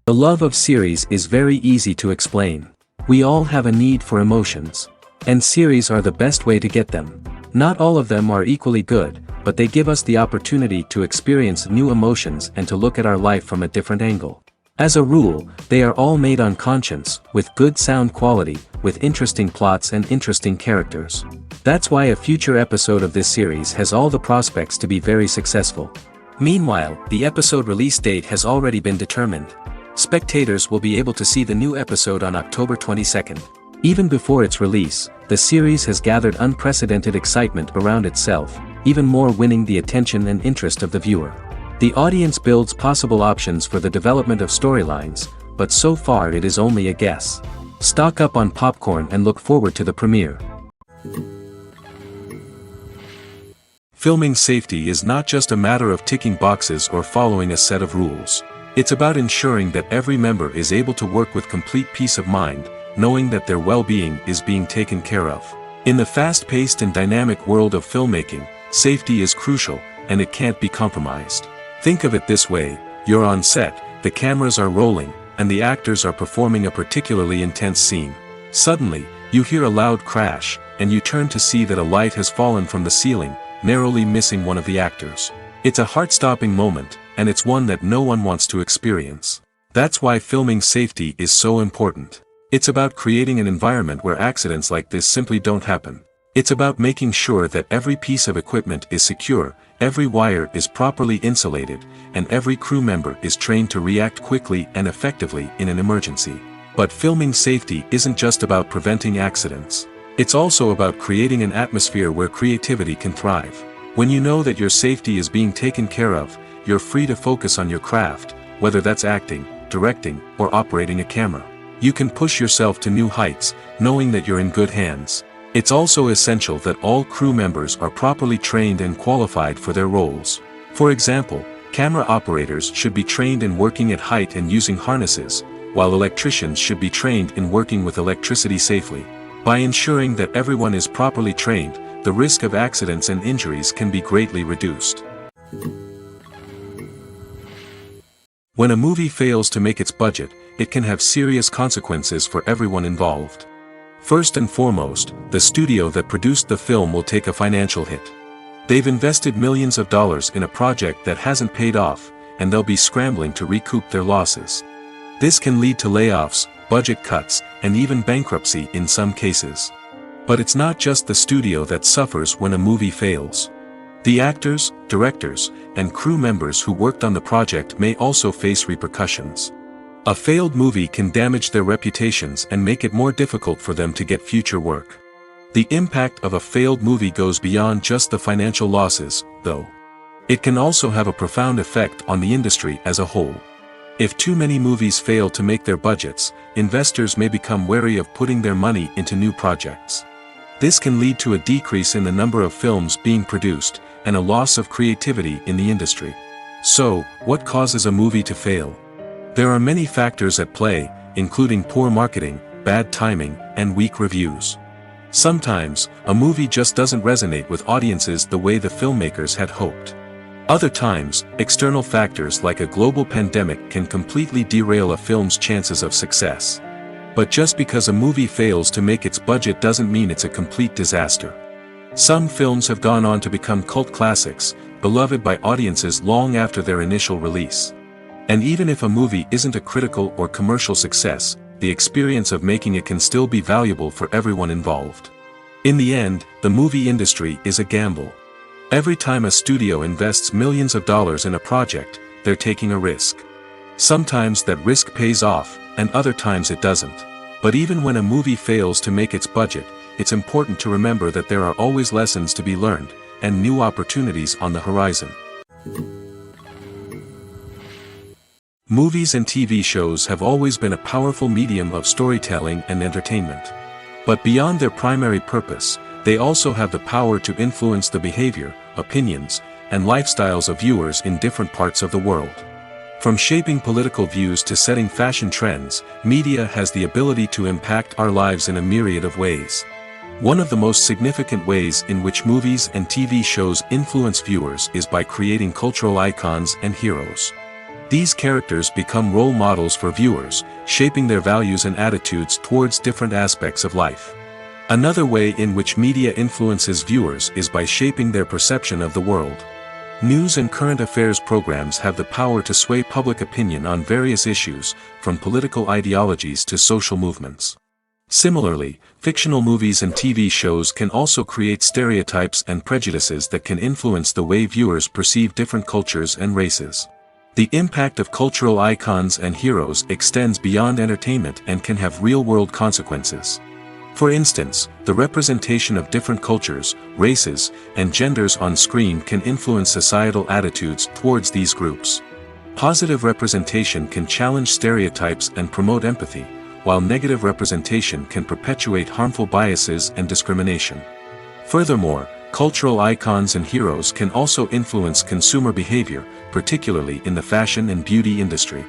The love of series is very easy to explain. We all have a need for emotions. And series are the best way to get them. Not all of them are equally good, but they give us the opportunity to experience new emotions and to look at our life from a different angle. As a rule, they are all made on conscience, with good sound quality, with interesting plots and interesting characters. That's why a future episode of this series has all the prospects to be very successful. Meanwhile, the episode release date has already been determined. Spectators will be able to see the new episode on October 22nd. Even before its release, the series has gathered unprecedented excitement around itself, even more winning the attention and interest of the viewer. The audience builds possible options for the development of storylines, but so far it is only a guess. Stock up on popcorn and look forward to the premiere. Filming safety is not just a matter of ticking boxes or following a set of rules. It's about ensuring that every member is able to work with complete peace of mind, knowing that their well-being is being taken care of. In the fast-paced and dynamic world of filmmaking, safety is crucial, and it can't be compromised. Think of it this way: you're on set, the cameras are rolling, and the actors are performing a particularly intense scene. Suddenly, you hear a loud crash, and you turn to see that a light has fallen from the ceiling, narrowly missing one of the actors. It's a heart-stopping moment, and it's one that no one wants to experience. That's why filming safety is so important. It's about creating an environment where accidents like this simply don't happen. It's about making sure that every piece of equipment is secure, every wire is properly insulated, and every crew member is trained to react quickly and effectively in an emergency. But filming safety isn't just about preventing accidents. It's also about creating an atmosphere where creativity can thrive. When you know that your safety is being taken care of, you're free to focus on your craft, whether that's acting, directing, or operating a camera. You can push yourself to new heights, knowing that you're in good hands. It's also essential that all crew members are properly trained and qualified for their roles. For example, camera operators should be trained in working at height and using harnesses, while electricians should be trained in working with electricity safely. By ensuring that everyone is properly trained, the risk of accidents and injuries can be greatly reduced. When a movie fails to make its budget, it can have serious consequences for everyone involved. First and foremost, the studio that produced the film will take a financial hit. They've invested millions of dollars in a project that hasn't paid off, and they'll be scrambling to recoup their losses. This can lead to layoffs, budget cuts, and even bankruptcy in some cases. But it's not just the studio that suffers when a movie fails. The actors, directors, and crew members who worked on the project may also face repercussions. A failed movie can damage their reputations and make it more difficult for them to get future work. The impact of a failed movie goes beyond just the financial losses, though. It can also have a profound effect on the industry as a whole. If too many movies fail to make their budgets, investors may become wary of putting their money into new projects. This can lead to a decrease in the number of films being produced, and a loss of creativity in the industry. So, what causes a movie to fail? There are many factors at play, including poor marketing, bad timing, and weak reviews. Sometimes, a movie just doesn't resonate with audiences the way the filmmakers had hoped. Other times, external factors like a global pandemic can completely derail a film's chances of success. But just because a movie fails to make its budget doesn't mean it's a complete disaster. Some films have gone on to become cult classics, beloved by audiences long after their initial release. And even if a movie isn't a critical or commercial success, the experience of making it can still be valuable for everyone involved. In the end, the movie industry is a gamble. Every time a studio invests millions of dollars in a project, they're taking a risk. Sometimes that risk pays off, and other times it doesn't. But even when a movie fails to make its budget, it's important to remember that there are always lessons to be learned, and new opportunities on the horizon. Movies and TV shows have always been a powerful medium of storytelling and entertainment. But beyond their primary purpose, they also have the power to influence the behavior, opinions, and lifestyles of viewers in different parts of the world. From shaping political views to setting fashion trends, media has the ability to impact our lives in a myriad of ways. One of the most significant ways in which movies and TV shows influence viewers is by creating cultural icons and heroes. These characters become role models for viewers, shaping their values and attitudes towards different aspects of life. Another way in which media influences viewers is by shaping their perception of the world. News and current affairs programs have the power to sway public opinion on various issues, from political ideologies to social movements. Similarly, fictional movies and TV shows can also create stereotypes and prejudices that can influence the way viewers perceive different cultures and races. The impact of cultural icons and heroes extends beyond entertainment and can have real-world consequences. For instance, the representation of different cultures, races, and genders on screen can influence societal attitudes towards these groups. Positive representation can challenge stereotypes and promote empathy, while negative representation can perpetuate harmful biases and discrimination. Furthermore, cultural icons and heroes can also influence consumer behavior, particularly in the fashion and beauty industry.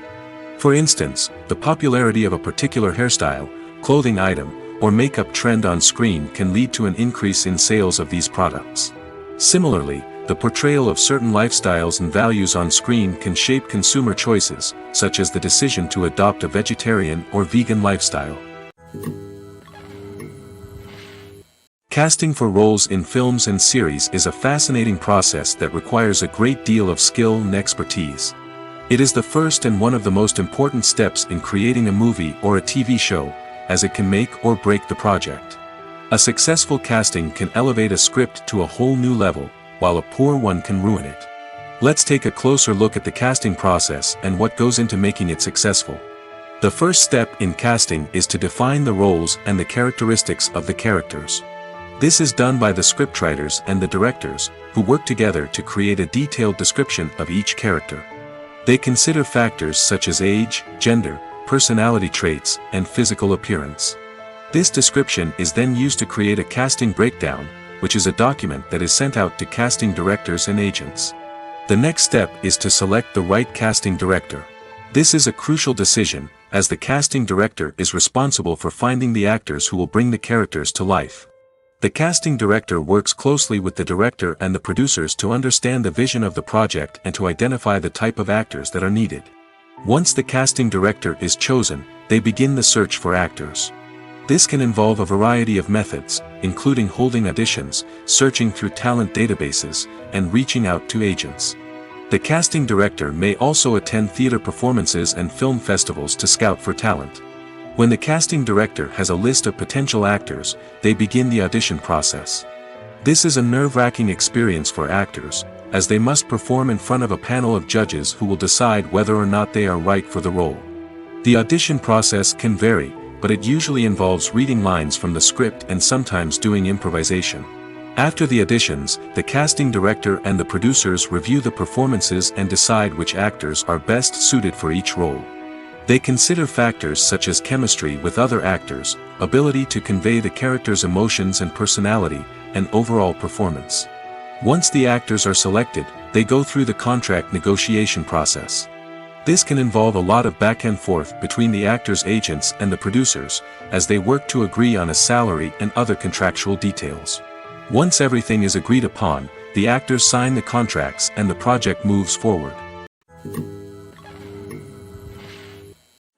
For instance, the popularity of a particular hairstyle, clothing item, or makeup trend on screen can lead to an increase in sales of these products. Similarly, the portrayal of certain lifestyles and values on screen can shape consumer choices, such as the decision to adopt a vegetarian or vegan lifestyle. Casting for roles in films and series is a fascinating process that requires a great deal of skill and expertise. It is the first and one of the most important steps in creating a movie or a TV show, as it can make or break the project. A successful casting can elevate a script to a whole new level, while a poor one can ruin it. Let's take a closer look at the casting process and what goes into making it successful. The first step in casting is to define the roles and the characteristics of the characters. This is done by the scriptwriters and the directors, who work together to create a detailed description of each character. They consider factors such as age, gender, personality traits, and physical appearance. This description is then used to create a casting breakdown, which is a document that is sent out to casting directors and agents. The next step is to select the right casting director. This is a crucial decision, as the casting director is responsible for finding the actors who will bring the characters to life. The casting director works closely with the director and the producers to understand the vision of the project and to identify the type of actors that are needed. Once the casting director is chosen, they begin the search for actors. This can involve a variety of methods, including holding auditions, searching through talent databases, and reaching out to agents. The casting director may also attend theater performances and film festivals to scout for talent. When the casting director has a list of potential actors, they begin the audition process. This is a nerve-wracking experience for actors, as they must perform in front of a panel of judges who will decide whether or not they are right for the role. The audition process can vary, but it usually involves reading lines from the script and sometimes doing improvisation. After the auditions, the casting director and the producers review the performances and decide which actors are best suited for each role. They consider factors such as chemistry with other actors, ability to convey the character's emotions and personality, and overall performance. Once the actors are selected, they go through the contract negotiation process. This can involve a lot of back and forth between the actors' agents and the producers, as they work to agree on a salary and other contractual details. Once everything is agreed upon, the actors sign the contracts and the project moves forward.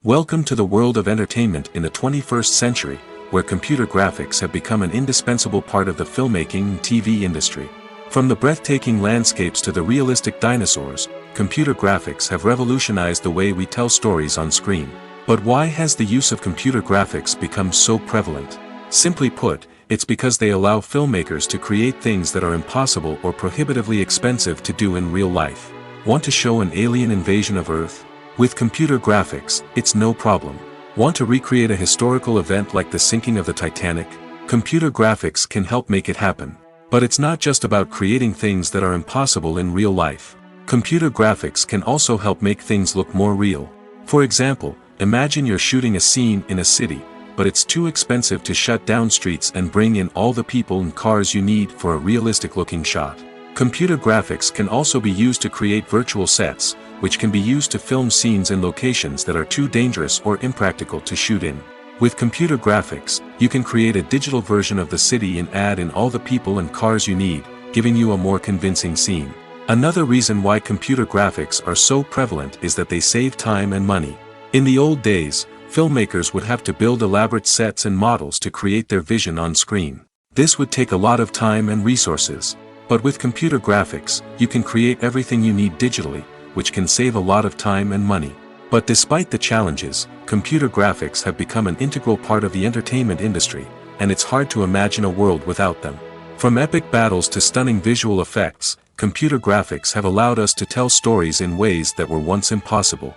Welcome to the world of entertainment in the 21st century, where computer graphics have become an indispensable part of the filmmaking and TV industry. From the breathtaking landscapes to the realistic dinosaurs, computer graphics have revolutionized the way we tell stories on screen. But why has the use of computer graphics become so prevalent? Simply put, it's because they allow filmmakers to create things that are impossible or prohibitively expensive to do in real life. Want to show an alien invasion of Earth? With computer graphics, it's no problem. Want to recreate a historical event like the sinking of the Titanic? Computer graphics can help make it happen. But it's not just about creating things that are impossible in real life. Computer graphics can also help make things look more real. For example, imagine you're shooting a scene in a city, but it's too expensive to shut down streets and bring in all the people and cars you need for a realistic-looking shot. Computer graphics can also be used to create virtual sets, which can be used to film scenes in locations that are too dangerous or impractical to shoot in. With computer graphics, you can create a digital version of the city and add in all the people and cars you need, giving you a more convincing scene. Another reason why computer graphics are so prevalent is that they save time and money. In the old days, filmmakers would have to build elaborate sets and models to create their vision on screen. This would take a lot of time and resources. But with computer graphics, you can create everything you need digitally, which can save a lot of time and money. But despite the challenges, computer graphics have become an integral part of the entertainment industry, and it's hard to imagine a world without them. From epic battles to stunning visual effects, computer graphics have allowed us to tell stories in ways that were once impossible.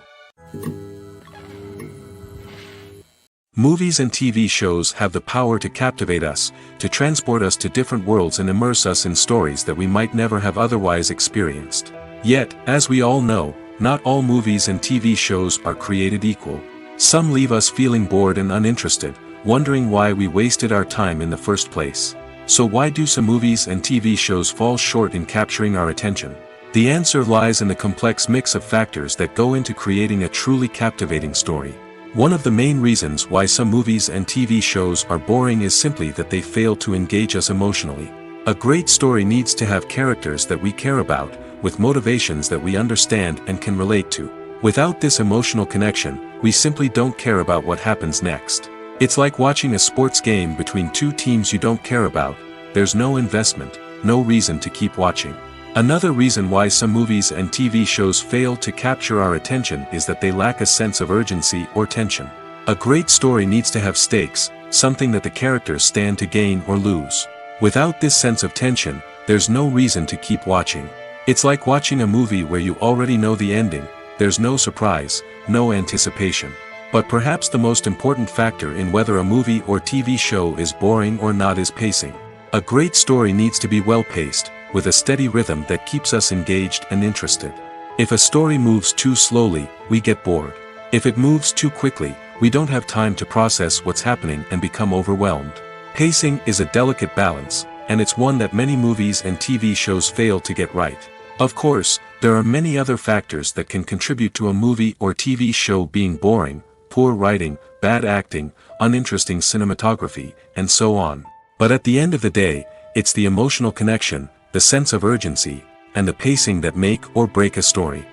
Movies and TV shows have the power to captivate us, to transport us to different worlds and immerse us in stories that we might never have otherwise experienced. Yet, as we all know, not all movies and TV shows are created equal. Some leave us feeling bored and uninterested, wondering why we wasted our time in the first place. So why do some movies and TV shows fall short in capturing our attention? The answer lies in the complex mix of factors that go into creating a truly captivating story. One of the main reasons why some movies and TV shows are boring is simply that they fail to engage us emotionally. A great story needs to have characters that we care about, with motivations that we understand and can relate to. Without this emotional connection, we simply don't care about what happens next. It's like watching a sports game between two teams you don't care about. There's no investment, no reason to keep watching. Another reason why some movies and TV shows fail to capture our attention is that they lack a sense of urgency or tension. A great story needs to have stakes, something that the characters stand to gain or lose. Without this sense of tension, there's no reason to keep watching. It's like watching a movie where you already know the ending, there's no surprise, no anticipation. But perhaps the most important factor in whether a movie or TV show is boring or not is pacing. A great story needs to be well-paced, with a steady rhythm that keeps us engaged and interested. If a story moves too slowly, we get bored. If it moves too quickly, we don't have time to process what's happening and become overwhelmed. Pacing is a delicate balance, and it's one that many movies and TV shows fail to get right. Of course, there are many other factors that can contribute to a movie or TV show being boring: poor writing, bad acting, uninteresting cinematography, and so on. But at the end of the day, it's the emotional connection, the sense of urgency, and the pacing that make or break a story.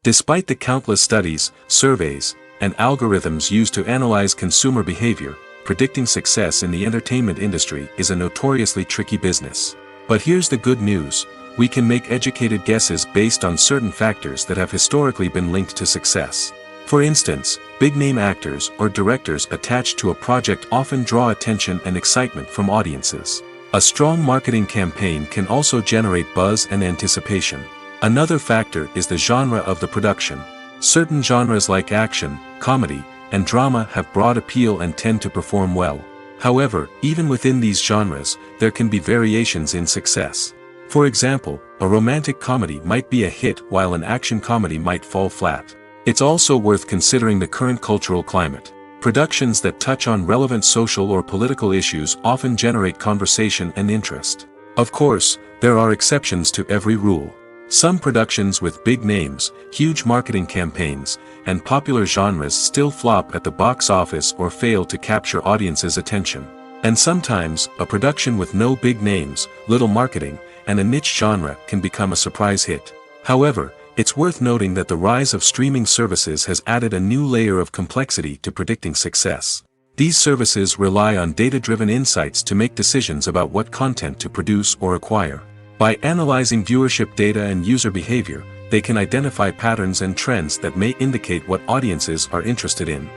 Despite the countless studies, surveys, and algorithms used to analyze consumer behavior, predicting success in the entertainment industry is a notoriously tricky business. But here's the good news: we can make educated guesses based on certain factors that have historically been linked to success. For instance, big-name actors or directors attached to a project often draw attention and excitement from audiences. A strong marketing campaign can also generate buzz and anticipation. Another factor is the genre of the production. Certain genres like action, comedy, and drama have broad appeal and tend to perform well. However, even within these genres, there can be variations in success. For example, a romantic comedy might be a hit while an action comedy might fall flat. It's also worth considering the current cultural climate. Productions that touch on relevant social or political issues often generate conversation and interest. Of course, there are exceptions to every rule. Some productions with big names, huge marketing campaigns, and popular genres still flop at the box office or fail to capture audiences' attention. And sometimes, a production with no big names, little marketing, and a niche genre can become a surprise hit. However, it's worth noting that the rise of streaming services has added a new layer of complexity to predicting success. These services rely on data-driven insights to make decisions about what content to produce or acquire. By analyzing viewership data and user behavior, they can identify patterns and trends that may indicate what audiences are interested in.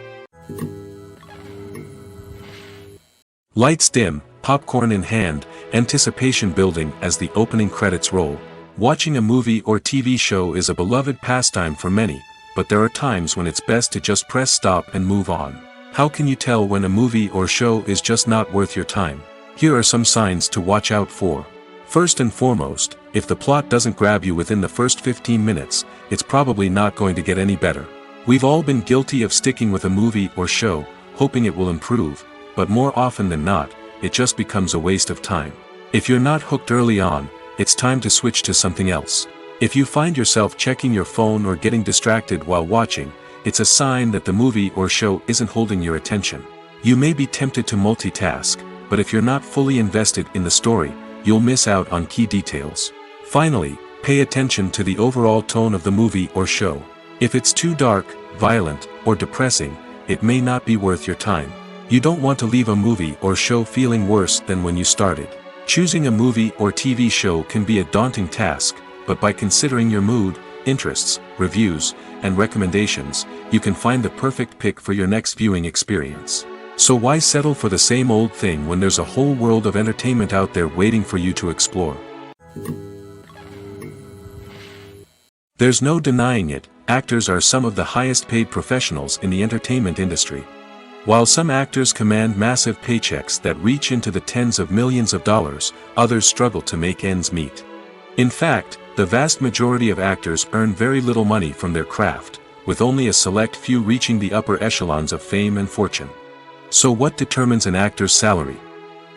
Lights dim, popcorn in hand, anticipation building as the opening credits roll. Watching a movie or TV show is a beloved pastime for many, but there are times when it's best to just press stop and move on. How can you tell when a movie or show is just not worth your time? Here are some signs to watch out for. First and foremost, if the plot doesn't grab you within the first 15 minutes, it's probably not going to get any better. We've all been guilty of sticking with a movie or show, hoping it will improve, but more often than not, it just becomes a waste of time. If you're not hooked early on, it's time to switch to something else. If you find yourself checking your phone or getting distracted while watching, it's a sign that the movie or show isn't holding your attention. You may be tempted to multitask, but if you're not fully invested in the story, you'll miss out on key details. Finally, pay attention to the overall tone of the movie or show. If it's too dark, violent, or depressing, it may not be worth your time. You don't want to leave a movie or show feeling worse than when you started. Choosing a movie or TV show can be a daunting task, but by considering your mood, interests, reviews, and recommendations, you can find the perfect pick for your next viewing experience. So why settle for the same old thing when there's a whole world of entertainment out there waiting for you to explore? There's no denying it, actors are some of the highest paid professionals in the entertainment industry. While some actors command massive paychecks that reach into the tens of millions of dollars, others struggle to make ends meet. In fact, the vast majority of actors earn very little money from their craft, with only a select few reaching the upper echelons of fame and fortune. So what determines an actor's salary?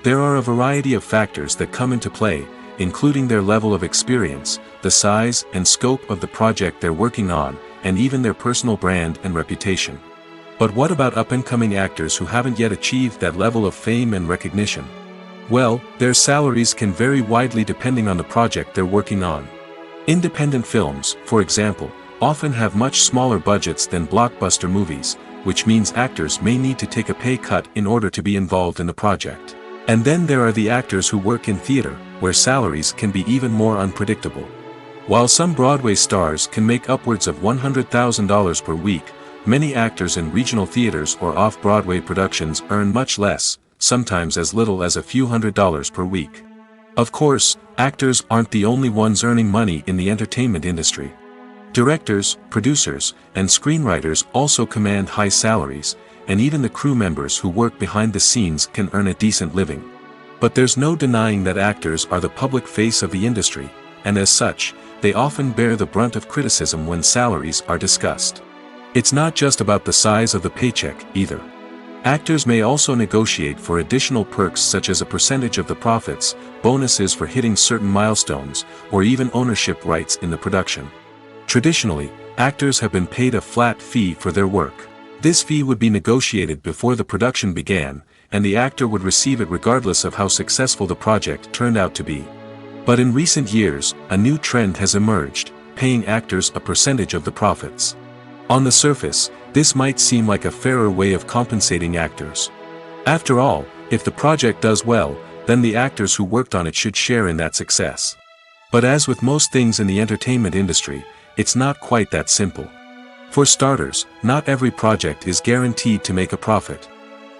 There are a variety of factors that come into play, including their level of experience, the size and scope of the project they're working on, and even their personal brand and reputation. But what about up-and-coming actors who haven't yet achieved that level of fame and recognition? Well, their salaries can vary widely depending on the project they're working on. Independent films, for example, often have much smaller budgets than blockbuster movies, which means actors may need to take a pay cut in order to be involved in the project. And then there are the actors who work in theater, where salaries can be even more unpredictable. While some Broadway stars can make upwards of $100,000 per week, many actors in regional theaters or off-Broadway productions earn much less, sometimes as little as a few $100s per week. Of course, actors aren't the only ones earning money in the entertainment industry. Directors, producers, and screenwriters also command high salaries, and even the crew members who work behind the scenes can earn a decent living. But there's no denying that actors are the public face of the industry, and as such, they often bear the brunt of criticism when salaries are discussed. It's not just about the size of the paycheck, either. Actors may also negotiate for additional perks such as a percentage of the profits, bonuses for hitting certain milestones, or even ownership rights in the production. Traditionally, actors have been paid a flat fee for their work. This fee would be negotiated before the production began, and the actor would receive it regardless of how successful the project turned out to be. But in recent years, a new trend has emerged, paying actors a percentage of the profits. On the surface, this might seem like a fairer way of compensating actors. After all, if the project does well, then the actors who worked on it should share in that success. But as with most things in the entertainment industry, it's not quite that simple. For starters, not every project is guaranteed to make a profit.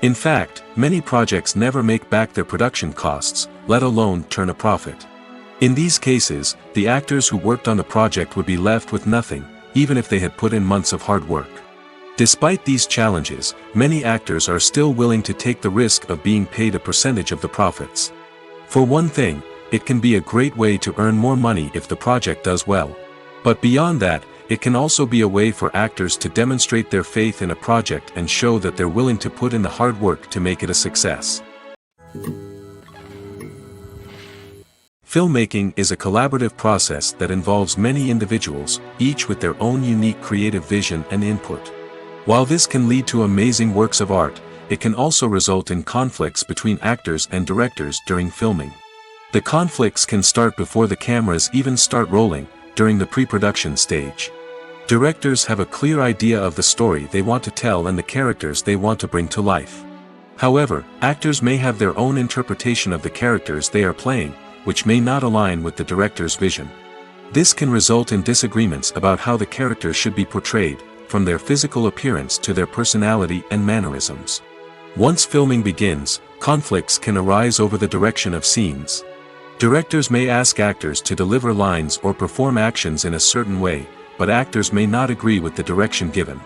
In fact, many projects never make back their production costs, let alone turn a profit. In these cases, the actors who worked on the project would be left with nothing, even if they had put in months of hard work. Despite these challenges, many actors are still willing to take the risk of being paid a percentage of the profits. For one thing, it can be a great way to earn more money if the project does well. But beyond that, it can also be a way for actors to demonstrate their faith in a project and show that they're willing to put in the hard work to make it a success. Filmmaking is a collaborative process that involves many individuals, each with their own unique creative vision and input. While this can lead to amazing works of art, it can also result in conflicts between actors and directors during filming. The conflicts can start before the cameras even start rolling, during the pre-production stage. Directors have a clear idea of the story they want to tell and the characters they want to bring to life. However, actors may have their own interpretation of the characters they are playing, which may not align with the director's vision. This can result in disagreements about how the characters should be portrayed, from their physical appearance to their personality and mannerisms. Once filming begins, conflicts can arise over the direction of scenes. Directors may ask actors to deliver lines or perform actions in a certain way, but actors may not agree with the direction given.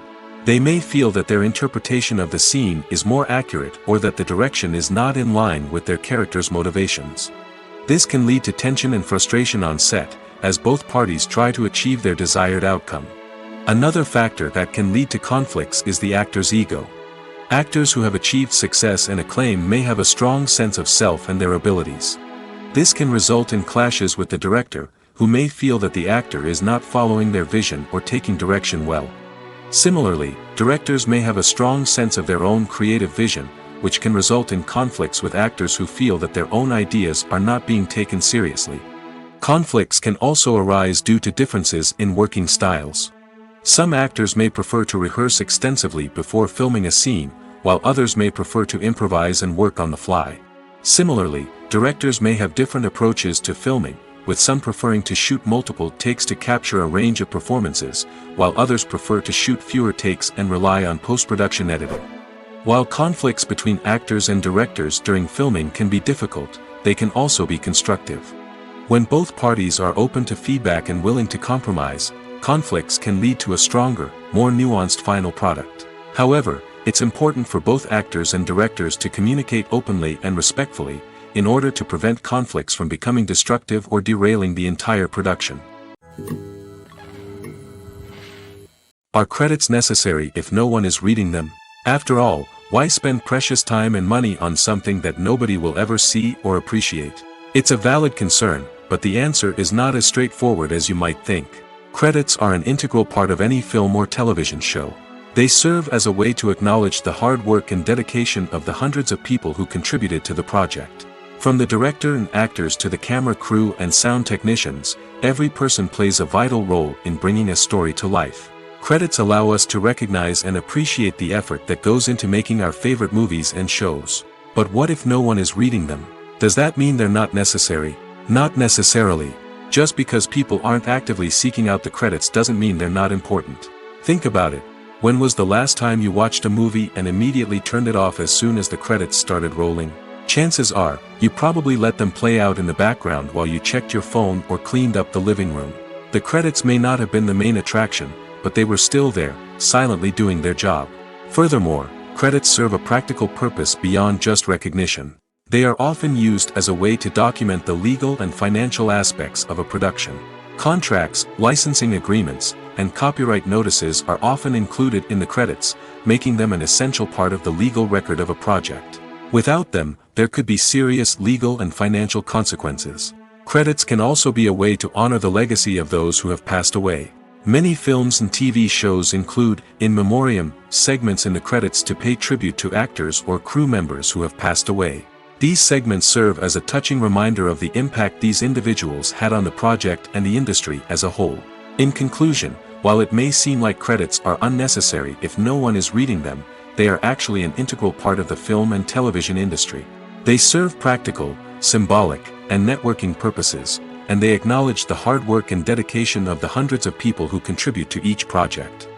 They may feel that their interpretation of the scene is more accurate or that the direction is not in line with their character's motivations. This can lead to tension and frustration on set, as both parties try to achieve their desired outcome. Another factor that can lead to conflicts is the actor's ego. Actors who have achieved success and acclaim may have a strong sense of self and their abilities. This can result in clashes with the director, who may feel that the actor is not following their vision or taking direction well. Similarly, directors may have a strong sense of their own creative vision, which can result in conflicts with actors who feel that their own ideas are not being taken seriously. Conflicts can also arise due to differences in working styles. Some actors may prefer to rehearse extensively before filming a scene, while others may prefer to improvise and work on the fly. Similarly, directors may have different approaches to filming, with some preferring to shoot multiple takes to capture a range of performances, while others prefer to shoot fewer takes and rely on post-production editing. While conflicts between actors and directors during filming can be difficult, they can also be constructive. When both parties are open to feedback and willing to compromise, conflicts can lead to a stronger, more nuanced final product. However, it's important for both actors and directors to communicate openly and respectfully, in order to prevent conflicts from becoming destructive or derailing the entire production. Are credits necessary if no one is reading them? After all, why spend precious time and money on something that nobody will ever see or appreciate? It's a valid concern, but the answer is not as straightforward as you might think. Credits are an integral part of any film or television show. They serve as a way to acknowledge the hard work and dedication of the hundreds of people who contributed to the project. From the director and actors to the camera crew and sound technicians, every person plays a vital role in bringing a story to life. Credits allow us to recognize and appreciate the effort that goes into making our favorite movies and shows. But what if no one is reading them? Does that mean they're not necessary? Not necessarily. Just because people aren't actively seeking out the credits doesn't mean they're not important. Think about it. When was the last time you watched a movie and immediately turned it off as soon as the credits started rolling? Chances are, you probably let them play out in the background while you checked your phone or cleaned up the living room. The credits may not have been the main attraction, but they were still there, silently doing their job. Furthermore, credits serve a practical purpose beyond just recognition. They are often used as a way to document the legal and financial aspects of a production. Contracts, licensing agreements, and copyright notices are often included in the credits, making them an essential part of the legal record of a project. Without them, there could be serious legal and financial consequences. Credits can also be a way to honor the legacy of those who have passed away. Many films and TV shows include, in memoriam, segments in the credits to pay tribute to actors or crew members who have passed away. These segments serve as a touching reminder of the impact these individuals had on the project and the industry as a whole. In conclusion, while it may seem like credits are unnecessary if no one is reading them, they are actually an integral part of the film and television industry. They serve practical, symbolic, and networking purposes, and they acknowledge the hard work and dedication of the hundreds of people who contribute to each project.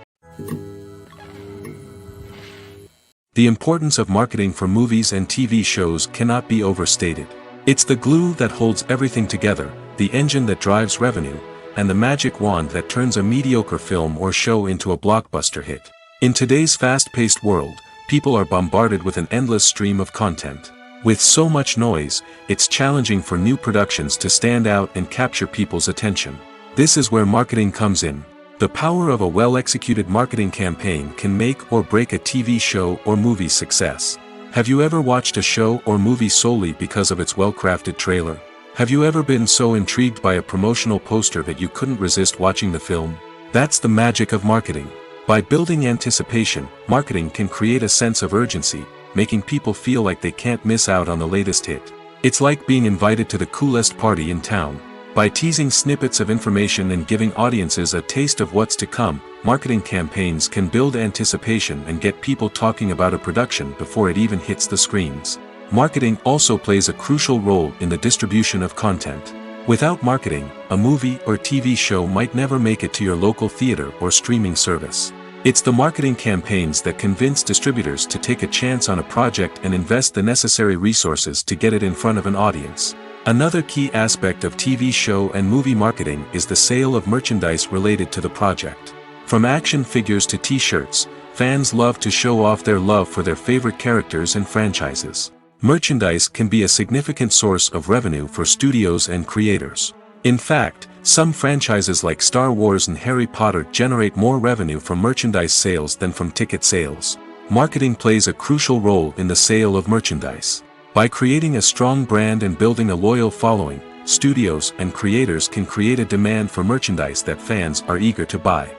The importance of marketing for movies and TV shows cannot be overstated. It's the glue that holds everything together, the engine that drives revenue, and the magic wand that turns a mediocre film or show into a blockbuster hit. In today's fast-paced world, people are bombarded with an endless stream of content. With so much noise, it's challenging for new productions to stand out and capture people's attention. This is where marketing comes in. The power of a well-executed marketing campaign can make or break a TV show or movie's success. Have you ever watched a show or movie solely because of its well-crafted trailer? Have you ever been so intrigued by a promotional poster that you couldn't resist watching the film? That's the magic of marketing. By building anticipation, marketing can create a sense of urgency, making people feel like they can't miss out on the latest hit. It's like being invited to the coolest party in town. By teasing snippets of information and giving audiences a taste of what's to come, marketing campaigns can build anticipation and get people talking about a production before it even hits the screens. Marketing also plays a crucial role in the distribution of content. Without marketing, a movie or TV show might never make it to your local theater or streaming service. It's the marketing campaigns that convince distributors to take a chance on a project and invest the necessary resources to get it in front of an audience. Another key aspect of TV show and movie marketing is the sale of merchandise related to the project. From action figures to t-shirts, fans love to show off their love for their favorite characters and franchises. Merchandise can be a significant source of revenue for studios and creators. In fact, some franchises like Star Wars and Harry Potter generate more revenue from merchandise sales than from ticket sales. Marketing plays a crucial role in the sale of merchandise. By creating a strong brand and building a loyal following, studios and creators can create a demand for merchandise that fans are eager to buy.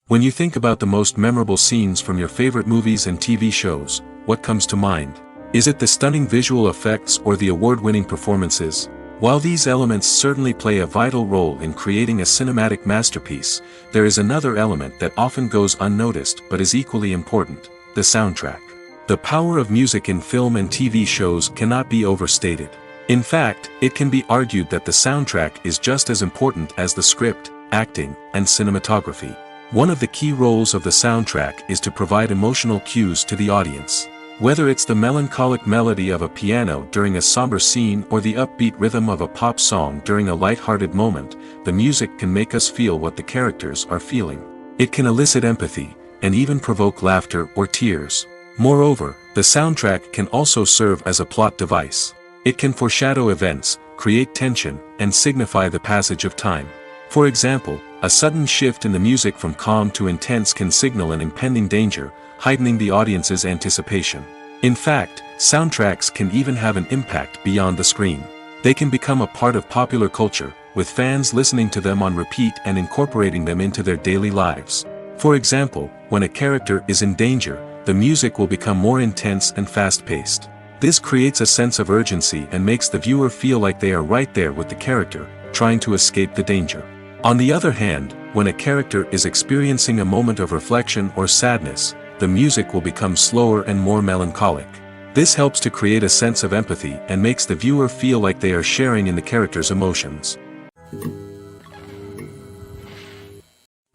When you think about the most memorable scenes from your favorite movies and TV shows, what comes to mind? Is it the stunning visual effects or the award-winning performances? While these elements certainly play a vital role in creating a cinematic masterpiece, there is another element that often goes unnoticed but is equally important: the soundtrack. The power of music in film and TV shows cannot be overstated. In fact, it can be argued that the soundtrack is just as important as the script, acting, and cinematography. One of the key roles of the soundtrack is to provide emotional cues to the audience. Whether it's the melancholic melody of a piano during a somber scene or the upbeat rhythm of a pop song during a light-hearted moment, the music can make us feel what the characters are feeling. It can elicit empathy, and even provoke laughter or tears. Moreover, the soundtrack can also serve as a plot device. It can foreshadow events, create tension, and signify the passage of time. For example, a sudden shift in the music from calm to intense can signal an impending danger, heightening the audience's anticipation. In fact, soundtracks can even have an impact beyond the screen. They can become a part of popular culture, with fans listening to them on repeat and incorporating them into their daily lives. For example, when a character is in danger, the music will become more intense and fast-paced. This creates a sense of urgency and makes the viewer feel like they are right there with the character, trying to escape the danger. On the other hand, when a character is experiencing a moment of reflection or sadness, the music will become slower and more melancholic. This helps to create a sense of empathy and makes the viewer feel like they are sharing in the character's emotions.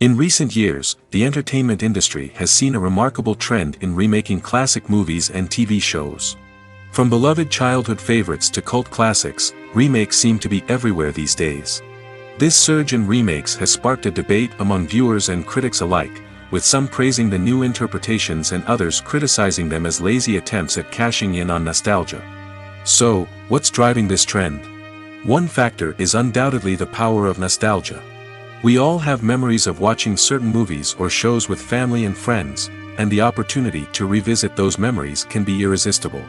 In recent years, the entertainment industry has seen a remarkable trend in remaking classic movies and TV shows. From beloved childhood favorites to cult classics, remakes seem to be everywhere these days. This surge in remakes has sparked a debate among viewers and critics alike, with some praising the new interpretations and others criticizing them as lazy attempts at cashing in on nostalgia. So, what's driving this trend? One factor is undoubtedly the power of nostalgia. We all have memories of watching certain movies or shows with family and friends, and the opportunity to revisit those memories can be irresistible.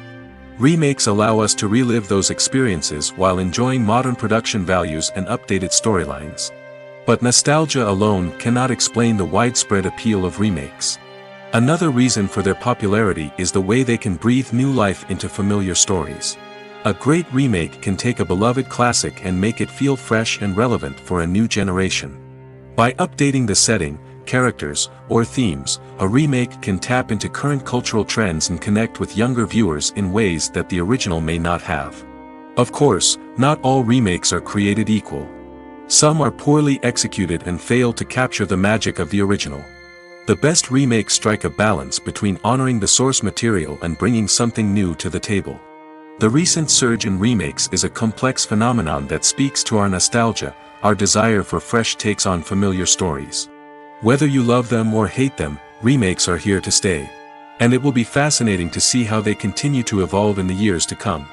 Remakes allow us to relive those experiences while enjoying modern production values and updated storylines. But nostalgia alone cannot explain the widespread appeal of remakes. Another reason for their popularity is the way they can breathe new life into familiar stories. A great remake can take a beloved classic and make it feel fresh and relevant for a new generation. By updating the setting, characters, or themes, a remake can tap into current cultural trends and connect with younger viewers in ways that the original may not have. Of course, not all remakes are created equal. Some are poorly executed and fail to capture the magic of the original. The best remakes strike a balance between honoring the source material and bringing something new to the table. The recent surge in remakes is a complex phenomenon that speaks to our nostalgia, our desire for fresh takes on familiar stories. Whether you love them or hate them, remakes are here to stay. And it will be fascinating to see how they continue to evolve in the years to come.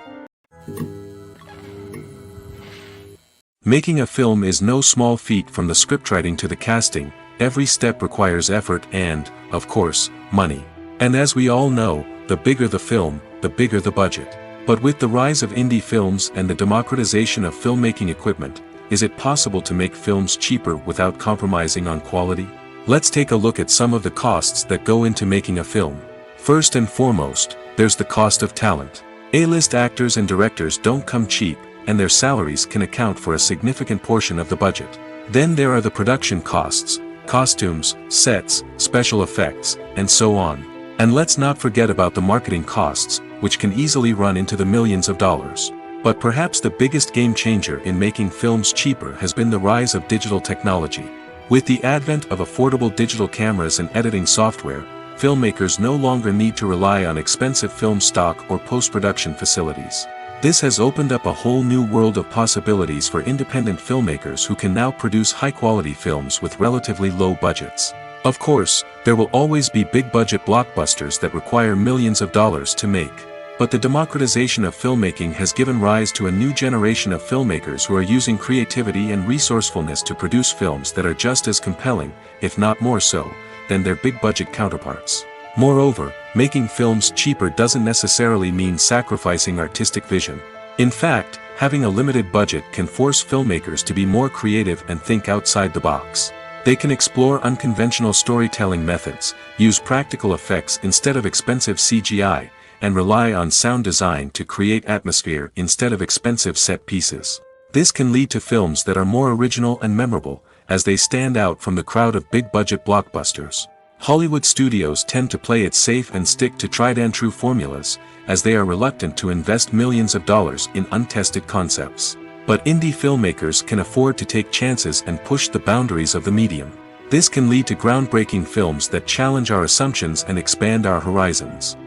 Making a film is no small feat. From the scriptwriting to the casting, every step requires effort and, of course, money. And as we all know, the bigger the film, the bigger the budget. But with the rise of indie films and the democratization of filmmaking equipment, is it possible to make films cheaper without compromising on quality? Let's take a look at some of the costs that go into making a film. First and foremost, there's the cost of talent. A-list actors and directors don't come cheap, and their salaries can account for a significant portion of the budget. Then there are the production costs, costumes, sets, special effects, and so on. And let's not forget about the marketing costs, which can easily run into the millions of dollars. But perhaps the biggest game changer in making films cheaper has been the rise of digital technology. With the advent of affordable digital cameras and editing software, filmmakers no longer need to rely on expensive film stock or post-production facilities. This has opened up a whole new world of possibilities for independent filmmakers who can now produce high-quality films with relatively low budgets. Of course, there will always be big-budget blockbusters that require millions of dollars to make. But the democratization of filmmaking has given rise to a new generation of filmmakers who are using creativity and resourcefulness to produce films that are just as compelling, if not more so, than their big-budget counterparts. Moreover, making films cheaper doesn't necessarily mean sacrificing artistic vision. In fact, having a limited budget can force filmmakers to be more creative and think outside the box. They can explore unconventional storytelling methods, use practical effects instead of expensive CGI, and rely on sound design to create atmosphere instead of expensive set pieces. This can lead to films that are more original and memorable, as they stand out from the crowd of big-budget blockbusters. Hollywood studios tend to play it safe and stick to tried-and-true formulas, as they are reluctant to invest millions of dollars in untested concepts. But indie filmmakers can afford to take chances and push the boundaries of the medium. This can lead to groundbreaking films that challenge our assumptions and expand our horizons.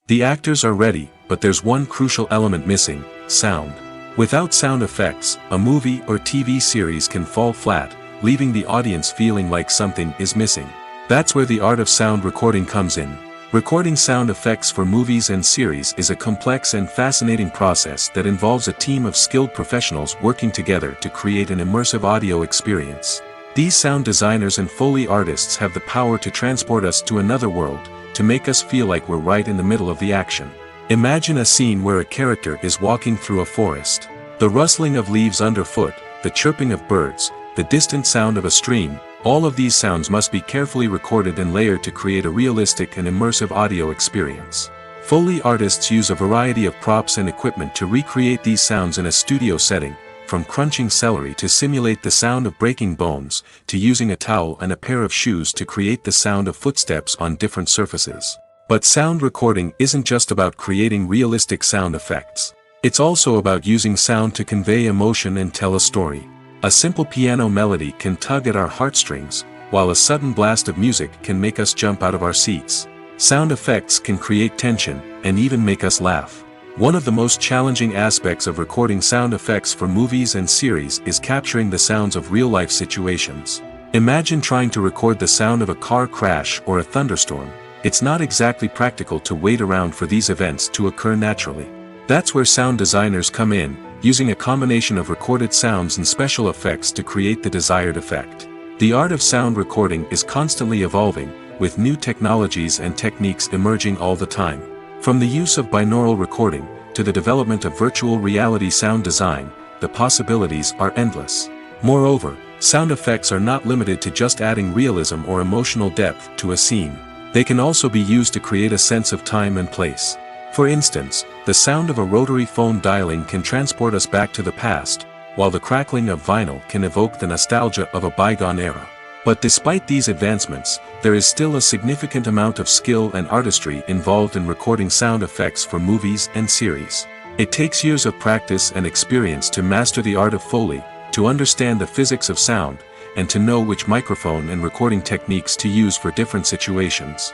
The actors are ready, but there's one crucial element missing: sound. Without sound effects, a movie or TV series can fall flat, leaving the audience feeling like something is missing. That's where the art of sound recording comes in. Recording sound effects for movies and series is a complex and fascinating process that involves a team of skilled professionals working together to create an immersive audio experience. These sound designers and Foley artists have the power to transport us to another world, to make us feel like we're right in the middle of the action. Imagine a scene where a character is walking through a forest. The rustling of leaves underfoot, the chirping of birds, the distant sound of a stream, all of these sounds must be carefully recorded and layered to create a realistic and immersive audio experience. Foley artists use a variety of props and equipment to recreate these sounds in a studio setting, from crunching celery to simulate the sound of breaking bones, to using a towel and a pair of shoes to create the sound of footsteps on different surfaces. But sound recording isn't just about creating realistic sound effects. It's also about using sound to convey emotion and tell a story. A simple piano melody can tug at our heartstrings, while a sudden blast of music can make us jump out of our seats. Sound effects can create tension, and even make us laugh. One of the most challenging aspects of recording sound effects for movies and series is capturing the sounds of real-life situations. Imagine trying to record the sound of a car crash or a thunderstorm. It's not exactly practical to wait around for these events to occur naturally. That's where sound designers come in, using a combination of recorded sounds and special effects to create the desired effect. The art of sound recording is constantly evolving, with new technologies and techniques emerging all the time. From the use of binaural recording, to the development of virtual reality sound design, the possibilities are endless. Moreover, sound effects are not limited to just adding realism or emotional depth to a scene. They can also be used to create a sense of time and place. For instance, the sound of a rotary phone dialing can transport us back to the past, while the crackling of vinyl can evoke the nostalgia of a bygone era. But despite these advancements, there is still a significant amount of skill and artistry involved in recording sound effects for movies and series. It takes years of practice and experience to master the art of Foley, to understand the physics of sound, and to know which microphone and recording techniques to use for different situations.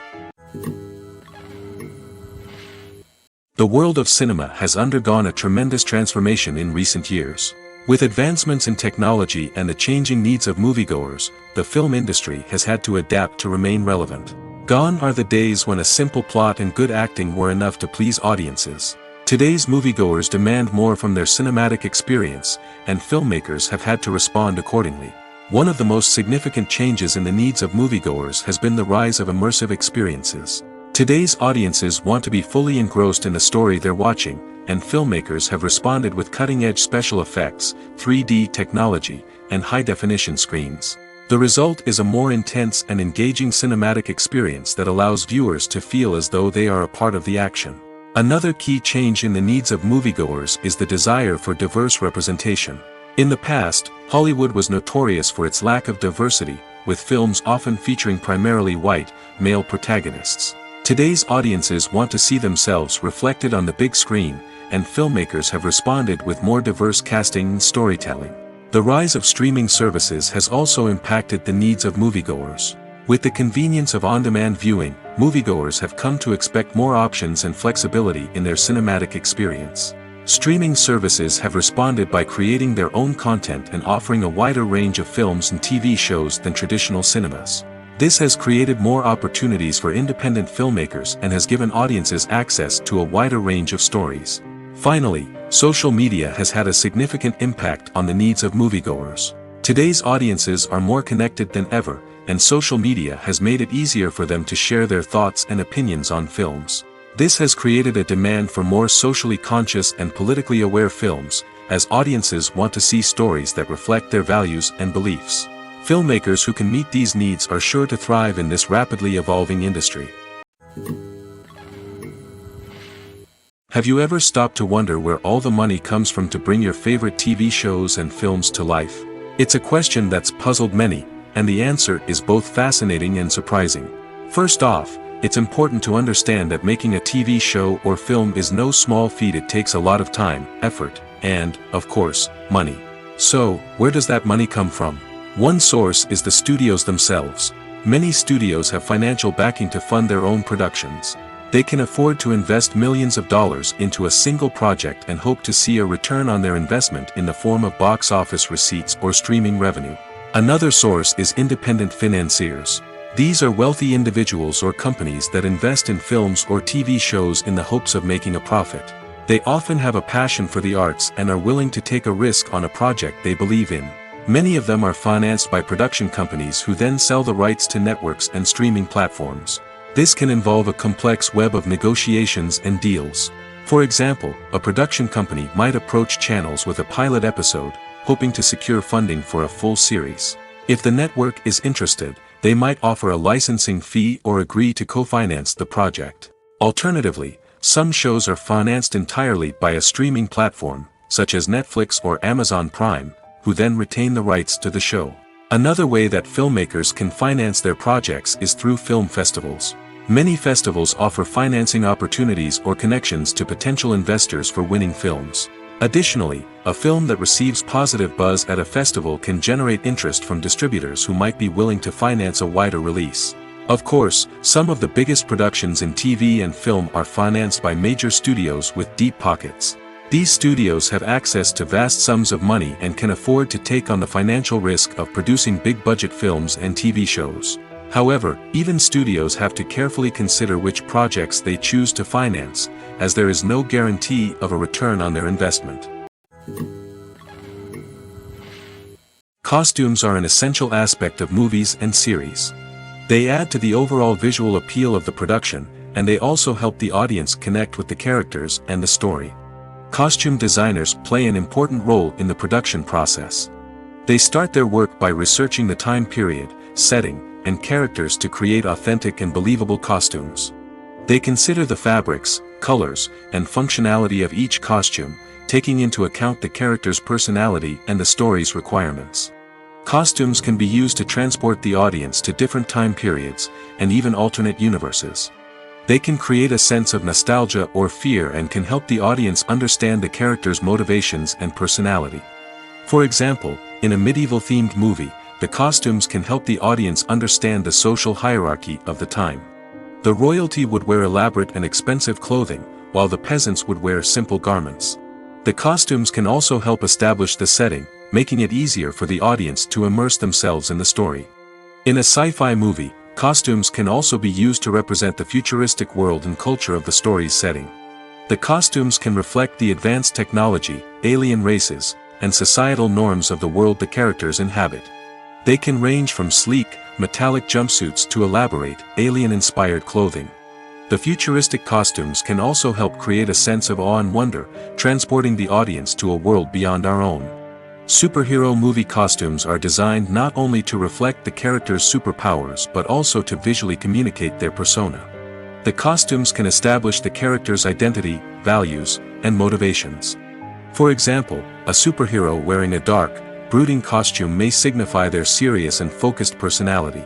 The world of cinema has undergone a tremendous transformation in recent years. With advancements in technology and the changing needs of moviegoers, the film industry has had to adapt to remain relevant. Gone are the days when a simple plot and good acting were enough to please audiences. Today's moviegoers demand more from their cinematic experience, and filmmakers have had to respond accordingly. One of the most significant changes in the needs of moviegoers has been the rise of immersive experiences. Today's audiences want to be fully engrossed in the story they're watching, and filmmakers have responded with cutting-edge special effects, 3D technology, and high-definition screens. The result is a more intense and engaging cinematic experience that allows viewers to feel as though they are a part of the action. Another key change in the needs of moviegoers is the desire for diverse representation. In the past, Hollywood was notorious for its lack of diversity, with films often featuring primarily white, male protagonists. Today's audiences want to see themselves reflected on the big screen, and filmmakers have responded with more diverse casting and storytelling. The rise of streaming services has also impacted the needs of moviegoers. With the convenience of on-demand viewing, moviegoers have come to expect more options and flexibility in their cinematic experience. Streaming services have responded by creating their own content and offering a wider range of films and TV shows than traditional cinemas. This has created more opportunities for independent filmmakers and has given audiences access to a wider range of stories. Finally, social media has had a significant impact on the needs of moviegoers. Today's audiences are more connected than ever, and social media has made it easier for them to share their thoughts and opinions on films. This has created a demand for more socially conscious and politically aware films, as audiences want to see stories that reflect their values and beliefs. Filmmakers who can meet these needs are sure to thrive in this rapidly evolving industry. Have you ever stopped to wonder where all the money comes from to bring your favorite TV shows and films to life? It's a question that's puzzled many, and the answer is both fascinating and surprising. First off, it's important to understand that making a TV show or film is no small feat. It takes a lot of time, effort, and, of course, money. So, where does that money come from? One source is the studios themselves. Many studios have financial backing to fund their own productions. They can afford to invest millions of dollars into a single project and hope to see a return on their investment in the form of box office receipts or streaming revenue. Another source is independent financiers. These are wealthy individuals or companies that invest in films or TV shows in the hopes of making a profit. They often have a passion for the arts and are willing to take a risk on a project they believe in. Many of them are financed by production companies who then sell the rights to networks and streaming platforms. This can involve a complex web of negotiations and deals. For example, a production company might approach channels with a pilot episode, hoping to secure funding for a full series. If the network is interested, they might offer a licensing fee or agree to co-finance the project. Alternatively, some shows are financed entirely by a streaming platform, such as Netflix or Amazon Prime, who then retain the rights to the show. Another way that filmmakers can finance their projects is through film festivals. Many festivals offer financing opportunities or connections to potential investors for winning films. Additionally, a film that receives positive buzz at a festival can generate interest from distributors who might be willing to finance a wider release. Of course, some of the biggest productions in TV and film are financed by major studios with deep pockets. These studios have access to vast sums of money and can afford to take on the financial risk of producing big-budget films and TV shows. However, even studios have to carefully consider which projects they choose to finance, as there is no guarantee of a return on their investment. Costumes are an essential aspect of movies and series. They add to the overall visual appeal of the production, and they also help the audience connect with the characters and the story. Costume designers play an important role in the production process. They start their work by researching the time period, setting, and characters to create authentic and believable costumes. They consider the fabrics, colors, and functionality of each costume, taking into account the character's personality and the story's requirements. Costumes can be used to transport the audience to different time periods, and even alternate universes. They can create a sense of nostalgia or fear and can help the audience understand the character's motivations and personality. For example, in a medieval-themed movie, the costumes can help the audience understand the social hierarchy of the time. The royalty would wear elaborate and expensive clothing, while the peasants would wear simple garments. The costumes can also help establish the setting, making it easier for the audience to immerse themselves in the story. In a sci-fi movie, costumes can also be used to represent the futuristic world and culture of the story's setting. The costumes can reflect the advanced technology, alien races, and societal norms of the world the characters inhabit. They can range from sleek, metallic jumpsuits to elaborate, alien-inspired clothing. The futuristic costumes can also help create a sense of awe and wonder, transporting the audience to a world beyond our own. Superhero movie costumes are designed not only to reflect the character's superpowers but also to visually communicate their persona. The costumes can establish the character's identity, values, and motivations. For example, a superhero wearing a dark, brooding costume may signify their serious and focused personality.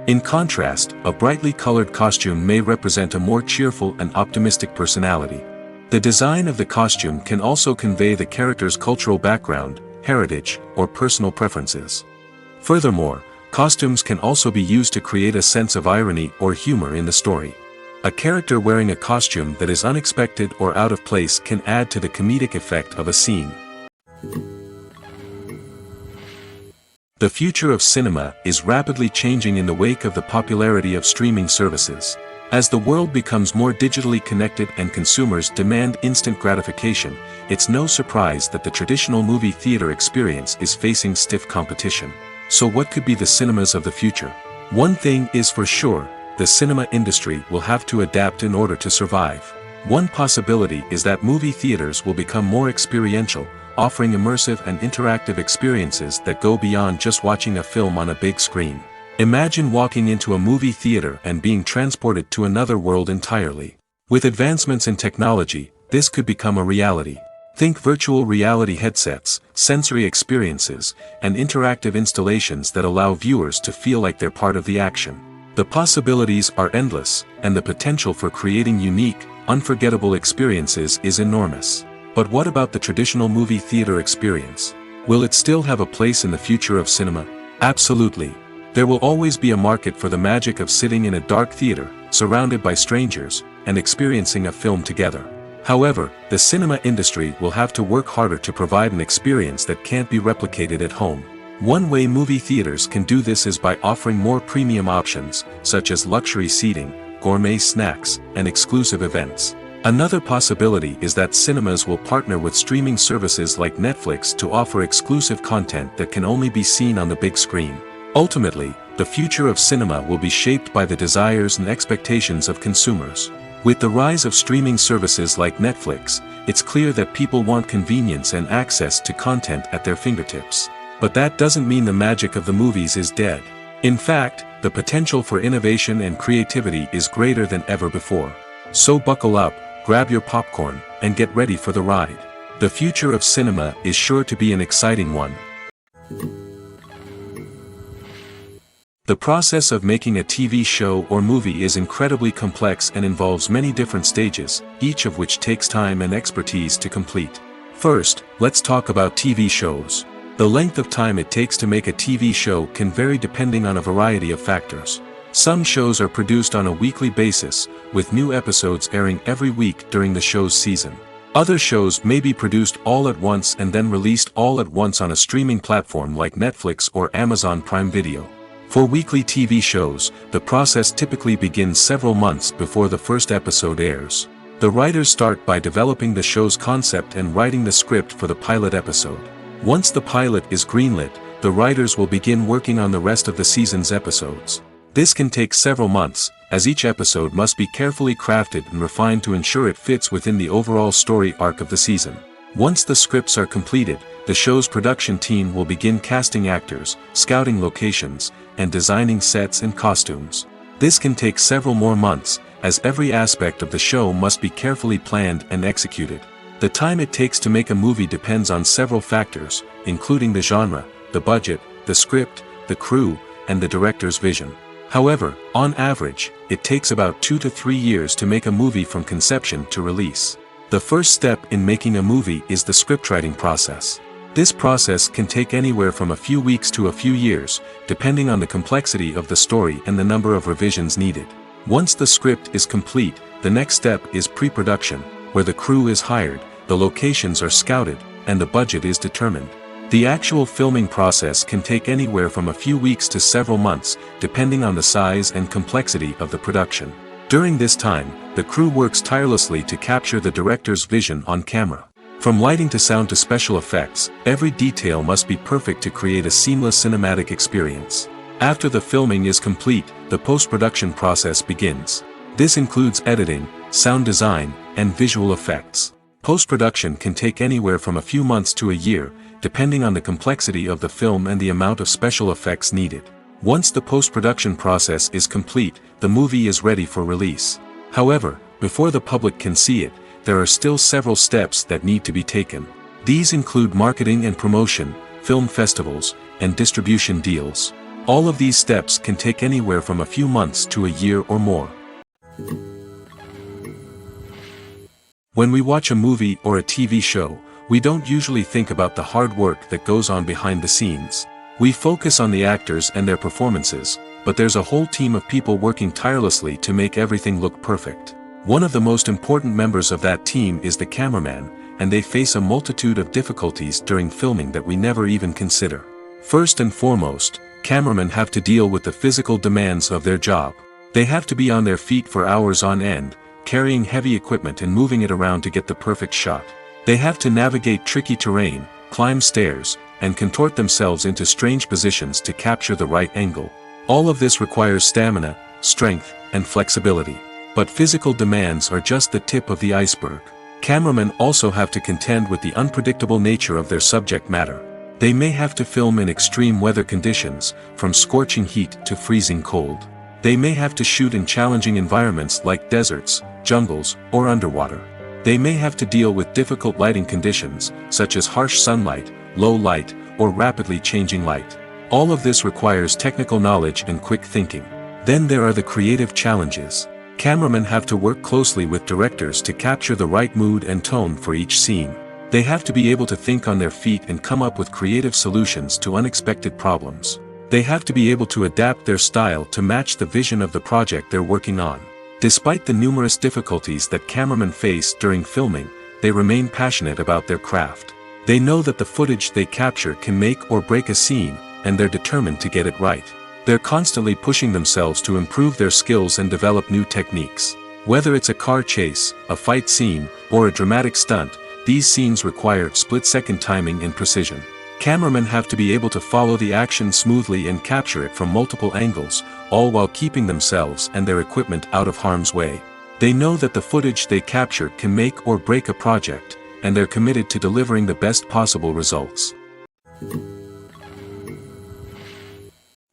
In contrast, a brightly colored costume may represent a more cheerful and optimistic personality. The design of the costume can also convey the character's cultural background, heritage, or personal preferences. Furthermore, costumes can also be used to create a sense of irony or humor in the story. A character wearing a costume that is unexpected or out of place can add to the comedic effect of a scene. The future of cinema is rapidly changing in the wake of the popularity of streaming services. As the world becomes more digitally connected and consumers demand instant gratification, it's no surprise that the traditional movie theater experience is facing stiff competition. So what could be the cinemas of the future? One thing is for sure, the cinema industry will have to adapt in order to survive. One possibility is that movie theaters will become more experiential, offering immersive and interactive experiences that go beyond just watching a film on a big screen. Imagine walking into a movie theater and being transported to another world entirely. With advancements in technology, this could become a reality. Think virtual reality headsets, sensory experiences, and interactive installations that allow viewers to feel like they're part of the action. The possibilities are endless, and the potential for creating unique, unforgettable experiences is enormous. But what about the traditional movie theater experience? Will it still have a place in the future of cinema? Absolutely. There will always be a market for the magic of sitting in a dark theater, surrounded by strangers, and experiencing a film together. However, the cinema industry will have to work harder to provide an experience that can't be replicated at home. One way movie theaters can do this is by offering more premium options, such as luxury seating, gourmet snacks, and exclusive events. Another possibility is that cinemas will partner with streaming services like Netflix to offer exclusive content that can only be seen on the big screen. Ultimately, the future of cinema will be shaped by the desires and expectations of consumers. With the rise of streaming services like Netflix, it's clear that people want convenience and access to content at their fingertips. But that doesn't mean the magic of the movies is dead. In fact, the potential for innovation and creativity is greater than ever before. So buckle up, grab your popcorn, and get ready for the ride. The future of cinema is sure to be an exciting one. The process of making a TV show or movie is incredibly complex and involves many different stages, each of which takes time and expertise to complete. First, let's talk about TV shows. The length of time it takes to make a TV show can vary depending on a variety of factors. Some shows are produced on a weekly basis, with new episodes airing every week during the show's season. Other shows may be produced all at once and then released all at once on a streaming platform like Netflix or Amazon Prime Video. For weekly TV shows, the process typically begins several months before the first episode airs. The writers start by developing the show's concept and writing the script for the pilot episode. Once the pilot is greenlit, the writers will begin working on the rest of the season's episodes. This can take several months, as each episode must be carefully crafted and refined to ensure it fits within the overall story arc of the season. Once the scripts are completed, the show's production team will begin casting actors, scouting locations, and designing sets and costumes. This can take several more months, as every aspect of the show must be carefully planned and executed. The time it takes to make a movie depends on several factors, including the genre, the budget, the script, the crew, and the director's vision. However, on average, it takes about 2 to 3 years to make a movie from conception to release. The first step in making a movie is the scriptwriting process. This process can take anywhere from a few weeks to a few years, depending on the complexity of the story and the number of revisions needed. Once the script is complete, the next step is pre-production, where the crew is hired, the locations are scouted, and the budget is determined. The actual filming process can take anywhere from a few weeks to several months, depending on the size and complexity of the production. During this time, the crew works tirelessly to capture the director's vision on camera. From lighting to sound to special effects, every detail must be perfect to create a seamless cinematic experience. After the filming is complete, the post-production process begins. This includes editing, sound design, and visual effects. Post-production can take anywhere from a few months to a year, depending on the complexity of the film and the amount of special effects needed. Once the post-production process is complete, the movie is ready for release. However, before the public can see it, there are still several steps that need to be taken. These include marketing and promotion, film festivals, and distribution deals. All of these steps can take anywhere from a few months to a year or more. When we watch a movie or a TV show, we don't usually think about the hard work that goes on behind the scenes. We focus on the actors and their performances, but there's a whole team of people working tirelessly to make everything look perfect. One of the most important members of that team is the cameraman, and they face a multitude of difficulties during filming that we never even consider. First and foremost, cameramen have to deal with the physical demands of their job. They have to be on their feet for hours on end, carrying heavy equipment and moving it around to get the perfect shot. They have to navigate tricky terrain, climb stairs, and contort themselves into strange positions to capture the right angle. All of this requires stamina, strength, and flexibility. But physical demands are just the tip of the iceberg. Cameramen also have to contend with the unpredictable nature of their subject matter. They may have to film in extreme weather conditions, from scorching heat to freezing cold. They may have to shoot in challenging environments like deserts, jungles, or underwater. They may have to deal with difficult lighting conditions, such as harsh sunlight, low light, or rapidly changing light. All of this requires technical knowledge and quick thinking. Then there are the creative challenges. Cameramen have to work closely with directors to capture the right mood and tone for each scene. They have to be able to think on their feet and come up with creative solutions to unexpected problems. They have to be able to adapt their style to match the vision of the project they're working on. Despite the numerous difficulties that cameramen face during filming, they remain passionate about their craft. They know that the footage they capture can make or break a scene, and they're determined to get it right. They're constantly pushing themselves to improve their skills and develop new techniques. Whether it's a car chase, a fight scene, or a dramatic stunt, these scenes require split-second timing and precision. Cameramen have to be able to follow the action smoothly and capture it from multiple angles, all while keeping themselves and their equipment out of harm's way. They know that the footage they capture can make or break a project, and they're committed to delivering the best possible results.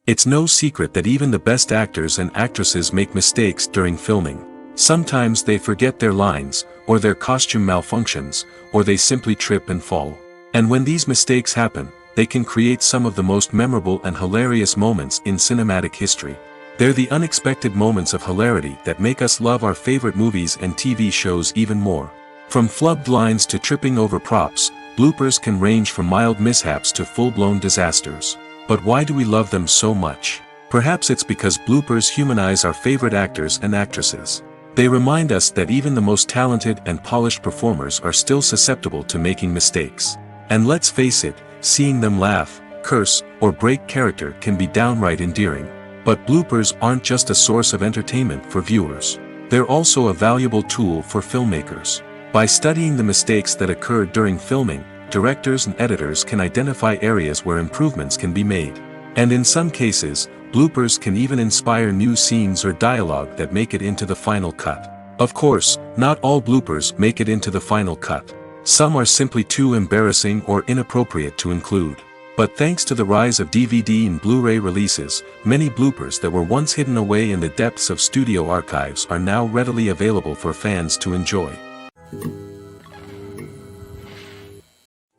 It's no secret that even the best actors and actresses make mistakes during filming. Sometimes they forget their lines, or their costume malfunctions, or they simply trip and fall. And when these mistakes happen, they can create some of the most memorable and hilarious moments in cinematic history. They're the unexpected moments of hilarity that make us love our favorite movies and TV shows even more. From flubbed lines to tripping over props, bloopers can range from mild mishaps to full-blown disasters. But why do we love them so much? Perhaps it's because bloopers humanize our favorite actors and actresses. They remind us that even the most talented and polished performers are still susceptible to making mistakes. And let's face it, seeing them laugh, curse, or break character can be downright endearing. But bloopers aren't just a source of entertainment for viewers. They're also a valuable tool for filmmakers. By studying the mistakes that occurred during filming, directors and editors can identify areas where improvements can be made. And in some cases, bloopers can even inspire new scenes or dialogue that make it into the final cut. Of course, not all bloopers make it into the final cut. Some are simply too embarrassing or inappropriate to include. But thanks to the rise of DVD and Blu-ray releases, many bloopers that were once hidden away in the depths of studio archives are now readily available for fans to enjoy.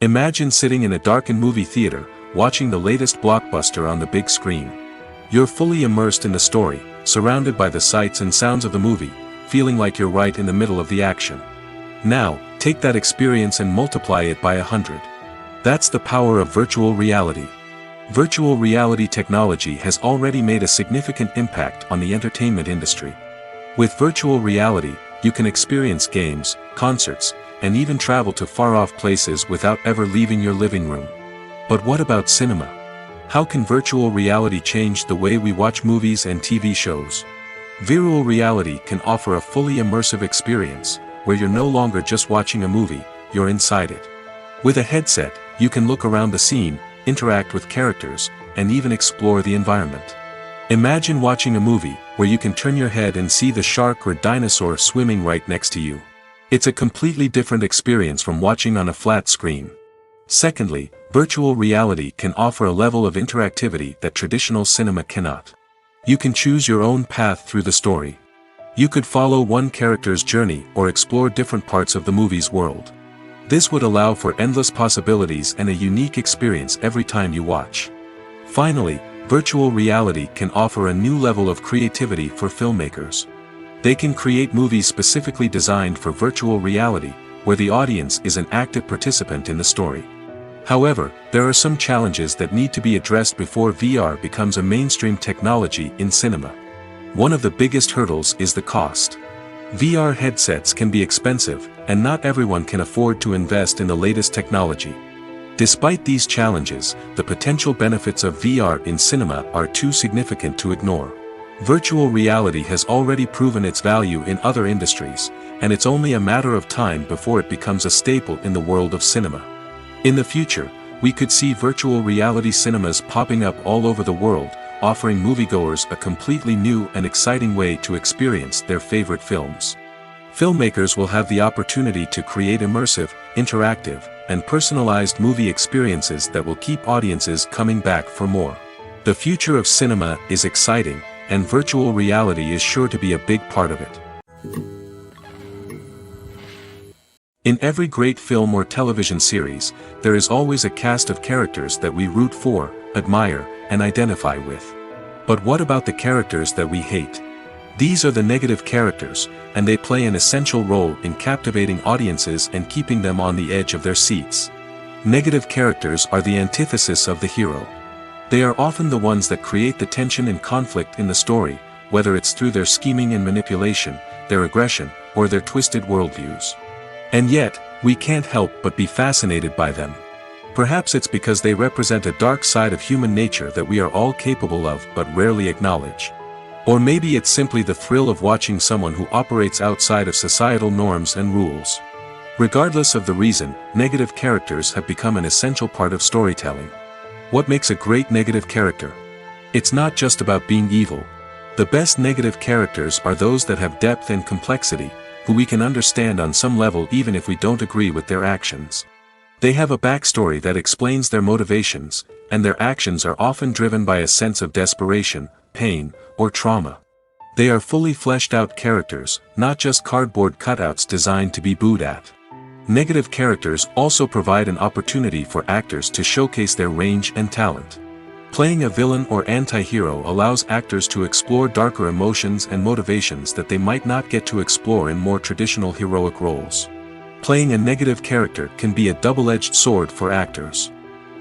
Imagine sitting in a darkened movie theater, watching the latest blockbuster on the big screen. You're fully immersed in the story, surrounded by the sights and sounds of the movie, feeling like you're right in the middle of the action. Now, take that experience and multiply it by 100. That's the power of virtual reality. Virtual reality technology has already made a significant impact on the entertainment industry. With virtual reality, you can experience games, concerts, and even travel to far-off places without ever leaving your living room. But what about cinema? How can virtual reality change the way we watch movies and TV shows? Virtual reality can offer a fully immersive experience, where you're no longer just watching a movie, you're inside it. With a headset, you can look around the scene, interact with characters, and even explore the environment. Imagine watching a movie, where you can turn your head and see the shark or dinosaur swimming right next to you. It's a completely different experience from watching on a flat screen. Secondly, virtual reality can offer a level of interactivity that traditional cinema cannot. You can choose your own path through the story. You could follow one character's journey or explore different parts of the movie's world. This would allow for endless possibilities and a unique experience every time you watch. Finally, virtual reality can offer a new level of creativity for filmmakers. They can create movies specifically designed for virtual reality, where the audience is an active participant in the story. However, there are some challenges that need to be addressed before VR becomes a mainstream technology in cinema. One of the biggest hurdles is the cost. VR headsets can be expensive, and not everyone can afford to invest in the latest technology. Despite these challenges, the potential benefits of VR in cinema are too significant to ignore. Virtual reality has already proven its value in other industries, and it's only a matter of time before it becomes a staple in the world of cinema. In the future, we could see virtual reality cinemas popping up all over the world, offering moviegoers a completely new and exciting way to experience their favorite films. Filmmakers will have the opportunity to create immersive, interactive, and personalized movie experiences that will keep audiences coming back for more. The future of cinema is exciting, and virtual reality is sure to be a big part of it. In every great film or television series, there is always a cast of characters that we root for, admire, and identify with. But what about the characters that we hate? These are the negative characters, and they play an essential role in captivating audiences and keeping them on the edge of their seats. Negative characters are the antithesis of the hero. They are often the ones that create the tension and conflict in the story, whether it's through their scheming and manipulation, their aggression, or their twisted worldviews. And yet, we can't help but be fascinated by them. Perhaps it's because they represent a dark side of human nature that we are all capable of but rarely acknowledge. Or maybe it's simply the thrill of watching someone who operates outside of societal norms and rules. Regardless of the reason, negative characters have become an essential part of storytelling. What makes a great negative character? It's not just about being evil. The best negative characters are those that have depth and complexity, who we can understand on some level even if we don't agree with their actions. They have a backstory that explains their motivations, and their actions are often driven by a sense of desperation, pain, or trauma. They are fully fleshed out characters, not just cardboard cutouts designed to be booed at. Negative characters also provide an opportunity for actors to showcase their range and talent. Playing a villain or anti-hero allows actors to explore darker emotions and motivations that they might not get to explore in more traditional heroic roles. Playing a negative character can be a double-edged sword for actors.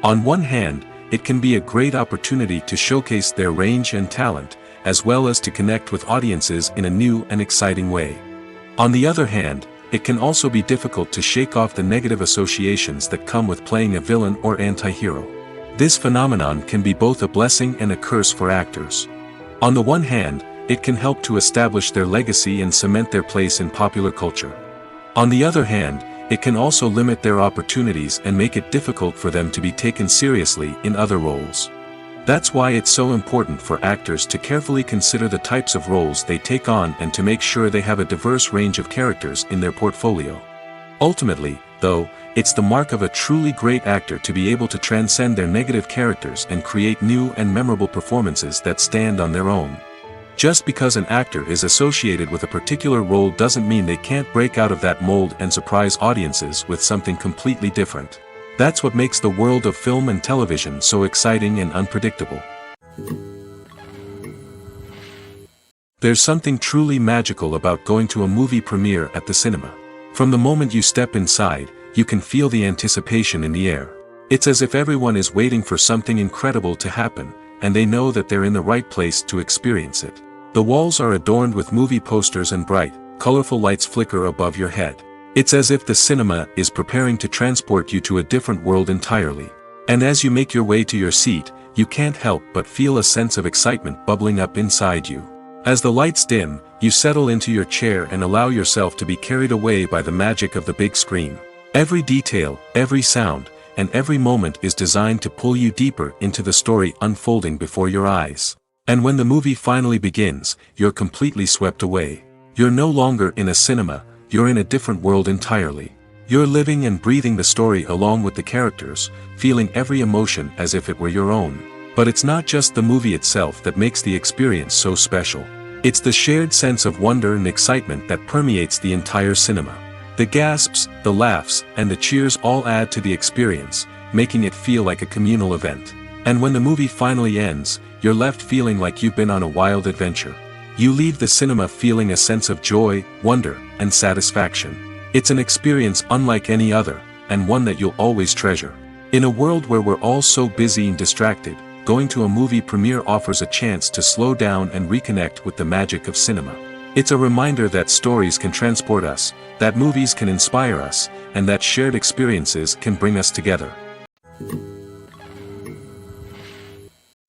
On one hand, it can be a great opportunity to showcase their range and talent, as well as to connect with audiences in a new and exciting way. On the other hand, it can also be difficult to shake off the negative associations that come with playing a villain or anti-hero. This phenomenon can be both a blessing and a curse for actors. On the one hand, it can help to establish their legacy and cement their place in popular culture. On the other hand, it can also limit their opportunities and make it difficult for them to be taken seriously in other roles. That's why it's so important for actors to carefully consider the types of roles they take on and to make sure they have a diverse range of characters in their portfolio. Ultimately, though, it's the mark of a truly great actor to be able to transcend their negative characters and create new and memorable performances that stand on their own. Just because an actor is associated with a particular role doesn't mean they can't break out of that mold and surprise audiences with something completely different. That's what makes the world of film and television so exciting and unpredictable. There's something truly magical about going to a movie premiere at the cinema. From the moment you step inside, you can feel the anticipation in the air. It's as if everyone is waiting for something incredible to happen, and they know that they're in the right place to experience it. The walls are adorned with movie posters and bright, colorful lights flicker above your head. It's as if the cinema is preparing to transport you to a different world entirely. And as you make your way to your seat, you can't help but feel a sense of excitement bubbling up inside you. As the lights dim, you settle into your chair and allow yourself to be carried away by the magic of the big screen. Every detail, every sound, and every moment is designed to pull you deeper into the story unfolding before your eyes. And when the movie finally begins, you're completely swept away. You're no longer in a cinema, you're in a different world entirely. You're living and breathing the story along with the characters, feeling every emotion as if it were your own. But it's not just the movie itself that makes the experience so special. It's the shared sense of wonder and excitement that permeates the entire cinema. The gasps, the laughs, and the cheers all add to the experience, making it feel like a communal event. And when the movie finally ends, you're left feeling like you've been on a wild adventure. You leave the cinema feeling a sense of joy, wonder, and satisfaction. It's an experience unlike any other, and one that you'll always treasure. In a world where we're all so busy and distracted, going to a movie premiere offers a chance to slow down and reconnect with the magic of cinema. It's a reminder that stories can transport us, that movies can inspire us, and that shared experiences can bring us together.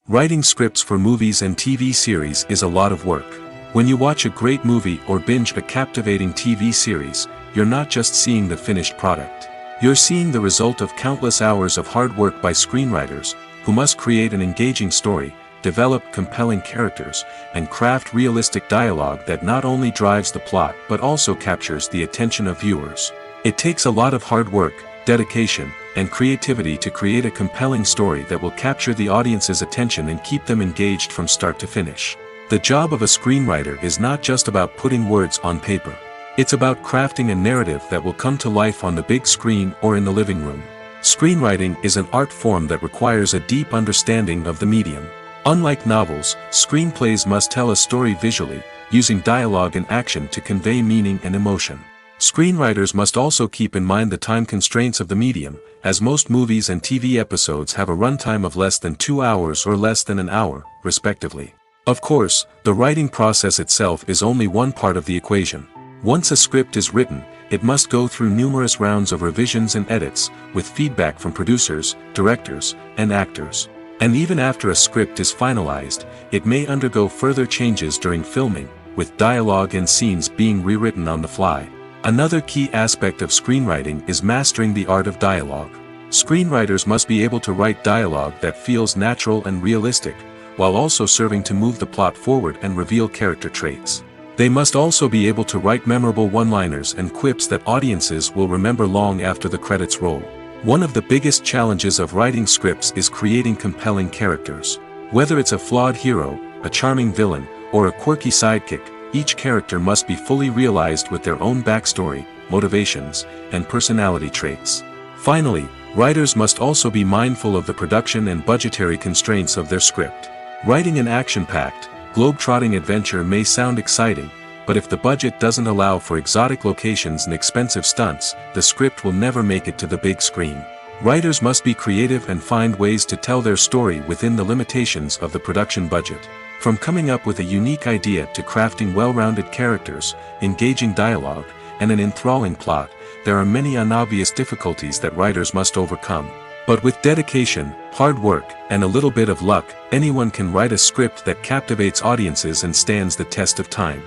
Writing scripts for movies and TV series is a lot of work. When you watch a great movie or binge a captivating TV series, you're not just seeing the finished product. You're seeing the result of countless hours of hard work by screenwriters, who must create an engaging story, develop compelling characters, and craft realistic dialogue that not only drives the plot but also captures the attention of viewers. It takes a lot of hard work, dedication, and creativity to create a compelling story that will capture the audience's attention and keep them engaged from start to finish. The job of a screenwriter is not just about putting words on paper. It's about crafting a narrative that will come to life on the big screen or in the living room. Screenwriting is an art form that requires a deep understanding of the medium. Unlike novels, screenplays must tell a story visually, using dialogue and action to convey meaning and emotion. Screenwriters must also keep in mind the time constraints of the medium, as most movies and TV episodes have a runtime of less than 2 hours or less than an hour, respectively. Of course, the writing process itself is only one part of the equation. Once a script is written, it must go through numerous rounds of revisions and edits, with feedback from producers, directors, and actors. And even after a script is finalized, it may undergo further changes during filming, with dialogue and scenes being rewritten on the fly. Another key aspect of screenwriting is mastering the art of dialogue. Screenwriters must be able to write dialogue that feels natural and realistic, while also serving to move the plot forward and reveal character traits. They must also be able to write memorable one-liners and quips that audiences will remember long after the credits roll. One of the biggest challenges of writing scripts is creating compelling characters. Whether it's a flawed hero, a charming villain, or a quirky sidekick, each character must be fully realized with their own backstory, motivations, and personality traits. Finally, writers must also be mindful of the production and budgetary constraints of their script. Writing an action-packed, globe-trotting adventure may sound exciting, but if the budget doesn't allow for exotic locations and expensive stunts, the script will never make it to the big screen. Writers must be creative and find ways to tell their story within the limitations of the production budget. From coming up with a unique idea to crafting well-rounded characters, engaging dialogue, and an enthralling plot, there are many unobvious difficulties that writers must overcome. But with dedication, hard work, and a little bit of luck, anyone can write a script that captivates audiences and stands the test of time.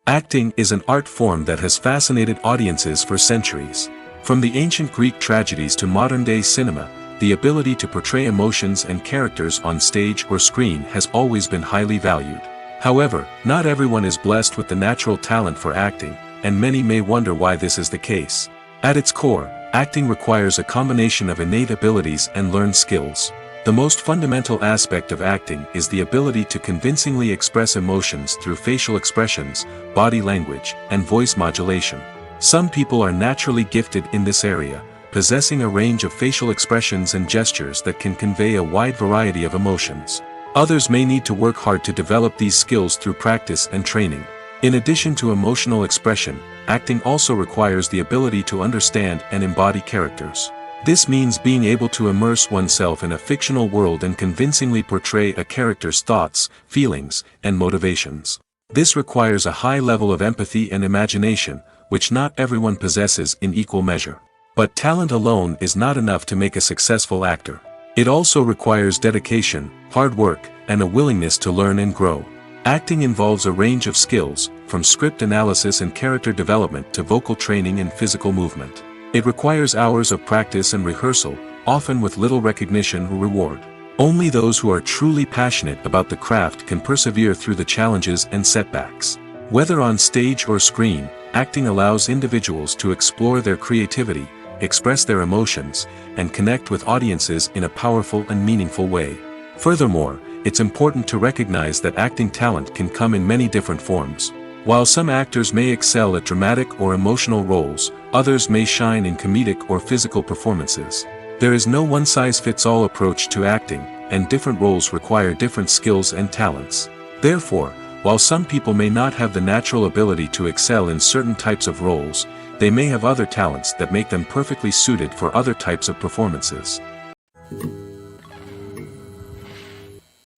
Acting is an art form that has fascinated audiences for centuries. From the ancient Greek tragedies to modern-day cinema, the ability to portray emotions and characters on stage or screen has always been highly valued. However, not everyone is blessed with the natural talent for acting, and many may wonder why this is the case. At its core, acting requires a combination of innate abilities and learned skills. The most fundamental aspect of acting is the ability to convincingly express emotions through facial expressions, body language, and voice modulation. Some people are naturally gifted in this area, possessing a range of facial expressions and gestures that can convey a wide variety of emotions. Others may need to work hard to develop these skills through practice and training. In addition to emotional expression, acting also requires the ability to understand and embody characters. This means being able to immerse oneself in a fictional world and convincingly portray a character's thoughts, feelings, and motivations. This requires a high level of empathy and imagination, which not everyone possesses in equal measure. But talent alone is not enough to make a successful actor. It also requires dedication, hard work, and a willingness to learn and grow. Acting involves a range of skills, from script analysis and character development to vocal training and physical movement. It requires hours of practice and rehearsal, often with little recognition or reward. Only those who are truly passionate about the craft can persevere through the challenges and setbacks. Whether on stage or screen, acting allows individuals to explore their creativity, express their emotions, and connect with audiences in a powerful and meaningful way. Furthermore, it's important to recognize that acting talent can come in many different forms. While some actors may excel at dramatic or emotional roles, others may shine in comedic or physical performances. There is no one-size-fits-all approach to acting, and different roles require different skills and talents. Therefore, while some people may not have the natural ability to excel in certain types of roles, they may have other talents that make them perfectly suited for other types of performances.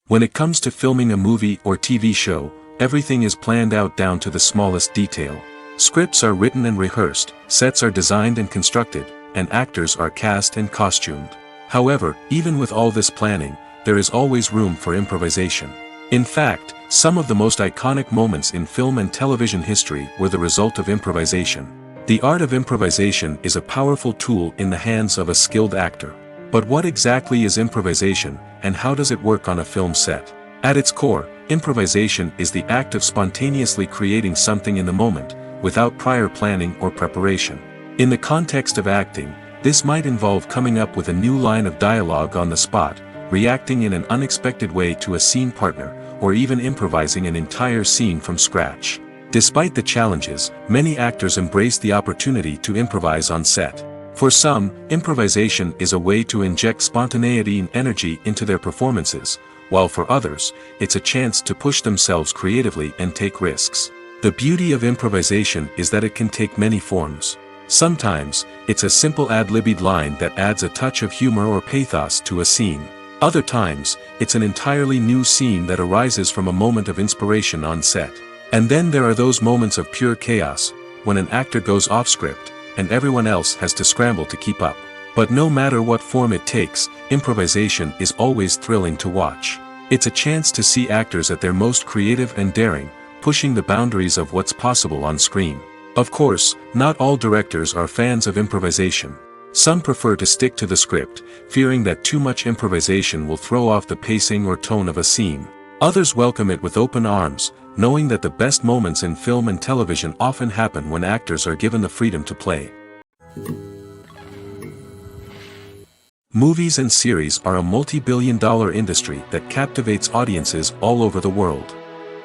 When it comes to filming a movie or TV show, everything is planned out down to the smallest detail. Scripts are written and rehearsed, sets are designed and constructed, and actors are cast and costumed. However, even with all this planning, there is always room for improvisation. In fact, some of the most iconic moments in film and television history were the result of improvisation. The art of improvisation is a powerful tool in the hands of a skilled actor. But what exactly is improvisation, and how does it work on a film set? At its core, improvisation is the act of spontaneously creating something in the moment, without prior planning or preparation. In the context of acting, this might involve coming up with a new line of dialogue on the spot, reacting in an unexpected way to a scene partner, or even improvising an entire scene from scratch. Despite the challenges, many actors embrace the opportunity to improvise on set. For some, improvisation is a way to inject spontaneity and energy into their performances, while for others, it's a chance to push themselves creatively and take risks. The beauty of improvisation is that it can take many forms. Sometimes, it's a simple ad-libbed line that adds a touch of humor or pathos to a scene. Other times, it's an entirely new scene that arises from a moment of inspiration on set. And then there are those moments of pure chaos, when an actor goes off script, and everyone else has to scramble to keep up. But no matter what form it takes, improvisation is always thrilling to watch. It's a chance to see actors at their most creative and daring, pushing the boundaries of what's possible on screen. Of course, not all directors are fans of improvisation. Some prefer to stick to the script, fearing that too much improvisation will throw off the pacing or tone of a scene. Others welcome it with open arms, knowing that the best moments in film and television often happen when actors are given the freedom to play. Movies and series are a multi-billion-dollar industry that captivates audiences all over the world.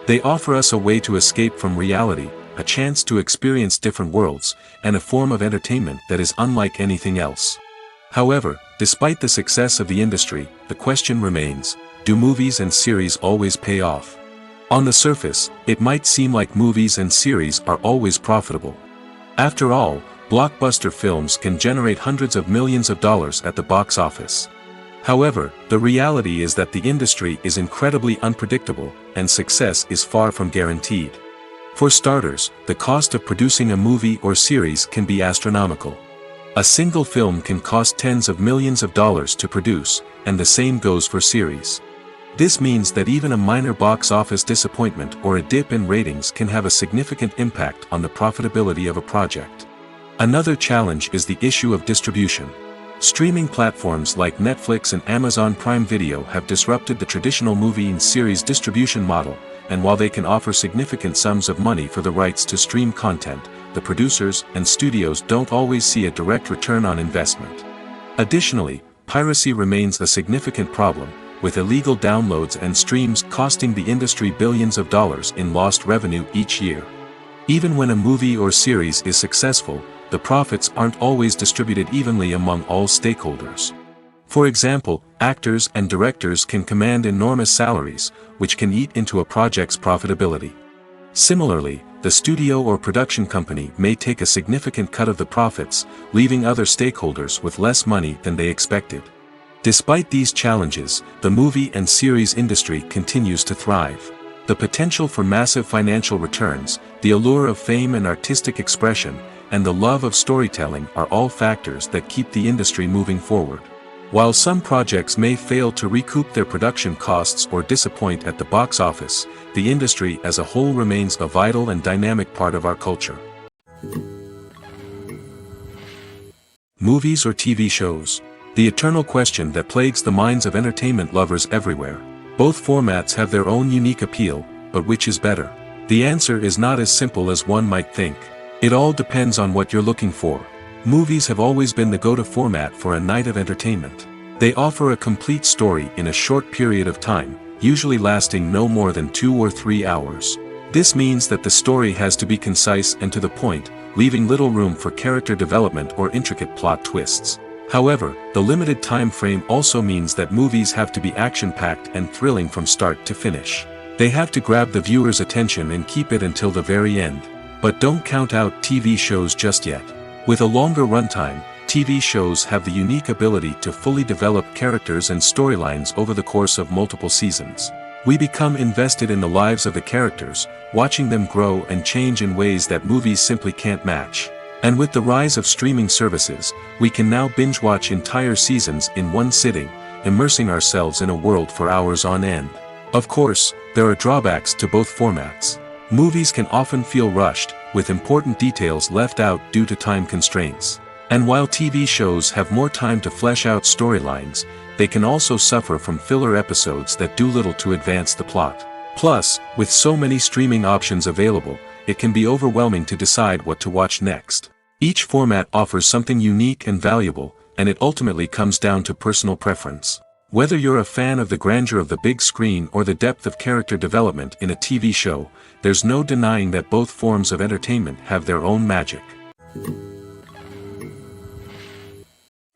They offer us a way to escape from reality, a chance to experience different worlds, and a form of entertainment that is unlike anything else. However, despite the success of the industry, the question remains, do movies and series always pay off? On the surface, it might seem like movies and series are always profitable. After all, blockbuster films can generate hundreds of millions of dollars at the box office. However, the reality is that the industry is incredibly unpredictable, and success is far from guaranteed. For starters, the cost of producing a movie or series can be astronomical. A single film can cost tens of millions of dollars to produce, and the same goes for series. This means that even a minor box office disappointment or a dip in ratings can have a significant impact on the profitability of a project. Another challenge is the issue of distribution. Streaming platforms like Netflix and Amazon Prime Video have disrupted the traditional movie and series distribution model, and while they can offer significant sums of money for the rights to stream content, the producers and studios don't always see a direct return on investment. Additionally, piracy remains a significant problem, with illegal downloads and streams costing the industry billions of dollars in lost revenue each year. Even when a movie or series is successful, the profits aren't always distributed evenly among all stakeholders. For example, actors and directors can command enormous salaries, which can eat into a project's profitability. Similarly, the studio or production company may take a significant cut of the profits, leaving other stakeholders with less money than they expected. Despite these challenges, the movie and series industry continues to thrive. The potential for massive financial returns, the allure of fame and artistic expression, and the love of storytelling are all factors that keep the industry moving forward. While some projects may fail to recoup their production costs or disappoint at the box office, the industry as a whole remains a vital and dynamic part of our culture. Movies or TV shows? The eternal question that plagues the minds of entertainment lovers everywhere. Both formats have their own unique appeal, but which is better? The answer is not as simple as one might think. It all depends on what you're looking for. Movies have always been the go-to format for a night of entertainment. They offer a complete story in a short period of time, usually lasting no more than 2 or 3 hours. This means that the story has to be concise and to the point, leaving little room for character development or intricate plot twists. However, the limited time frame also means that movies have to be action-packed and thrilling from start to finish. They have to grab the viewer's attention and keep it until the very end. But don't count out TV shows just yet. With a longer runtime, TV shows have the unique ability to fully develop characters and storylines over the course of multiple seasons. We become invested in the lives of the characters, watching them grow and change in ways that movies simply can't match. And with the rise of streaming services, we can now binge-watch entire seasons in one sitting, immersing ourselves in a world for hours on end. Of course, there are drawbacks to both formats. Movies can often feel rushed, with important details left out due to time constraints. And while TV shows have more time to flesh out storylines, they can also suffer from filler episodes that do little to advance the plot. Plus, with so many streaming options available, it can be overwhelming to decide what to watch next. Each format offers something unique and valuable, and it ultimately comes down to personal preference. Whether you're a fan of the grandeur of the big screen or the depth of character development in a TV show, there's no denying that both forms of entertainment have their own magic.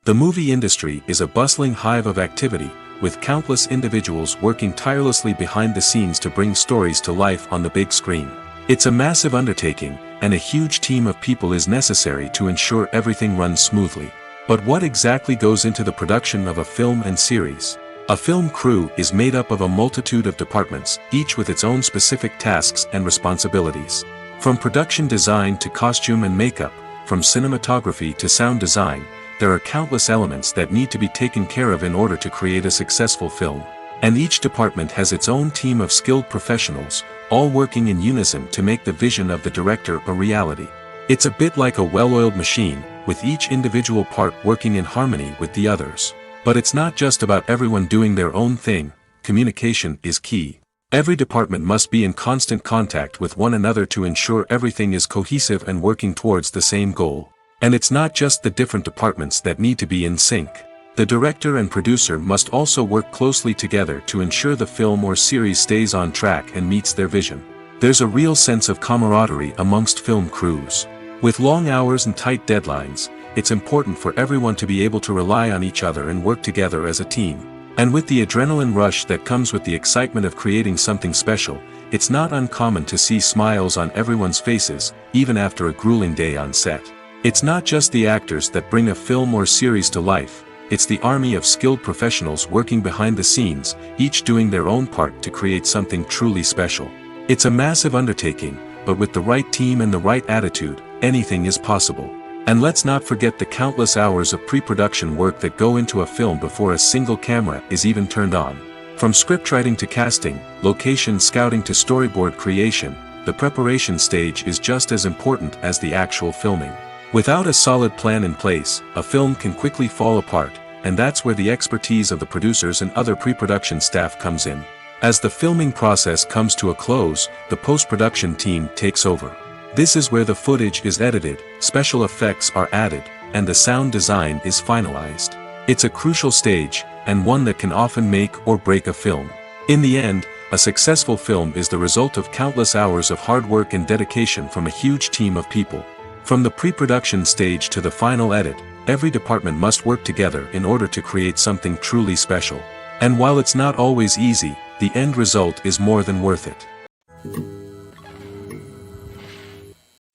The movie industry is a bustling hive of activity, with countless individuals working tirelessly behind the scenes to bring stories to life on the big screen. It's a massive undertaking, and a huge team of people is necessary to ensure everything runs smoothly. But what exactly goes into the production of a film and series? A film crew is made up of a multitude of departments, each with its own specific tasks and responsibilities. From production design to costume and makeup, from cinematography to sound design, there are countless elements that need to be taken care of in order to create a successful film. And each department has its own team of skilled professionals, all working in unison to make the vision of the director a reality. It's a bit like a well-oiled machine, with each individual part working in harmony with the others. But it's not just about everyone doing their own thing. Communication is key. Every department must be in constant contact with one another to ensure everything is cohesive and working towards the same goal. And it's not just the different departments that need to be in sync. The director and producer must also work closely together to ensure the film or series stays on track and meets their vision. There's a real sense of camaraderie amongst film crews. With long hours and tight deadlines, it's important for everyone to be able to rely on each other and work together as a team. And with the adrenaline rush that comes with the excitement of creating something special, it's not uncommon to see smiles on everyone's faces, even after a grueling day on set. It's not just the actors that bring a film or series to life, it's the army of skilled professionals working behind the scenes, each doing their own part to create something truly special. It's a massive undertaking, but with the right team and the right attitude, anything is possible. And let's not forget the countless hours of pre-production work that go into a film before a single camera is even turned on. From scriptwriting to casting, location scouting to storyboard creation, the preparation stage is just as important as the actual filming. Without a solid plan in place, a film can quickly fall apart, and that's where the expertise of the producers and other pre-production staff comes in. As the filming process comes to a close, the post-production team takes over. This is where the footage is edited, special effects are added, and the sound design is finalized. It's a crucial stage, and one that can often make or break a film. In the end, a successful film is the result of countless hours of hard work and dedication from a huge team of people. From the pre-production stage to the final edit, every department must work together in order to create something truly special. And while it's not always easy, the end result is more than worth it.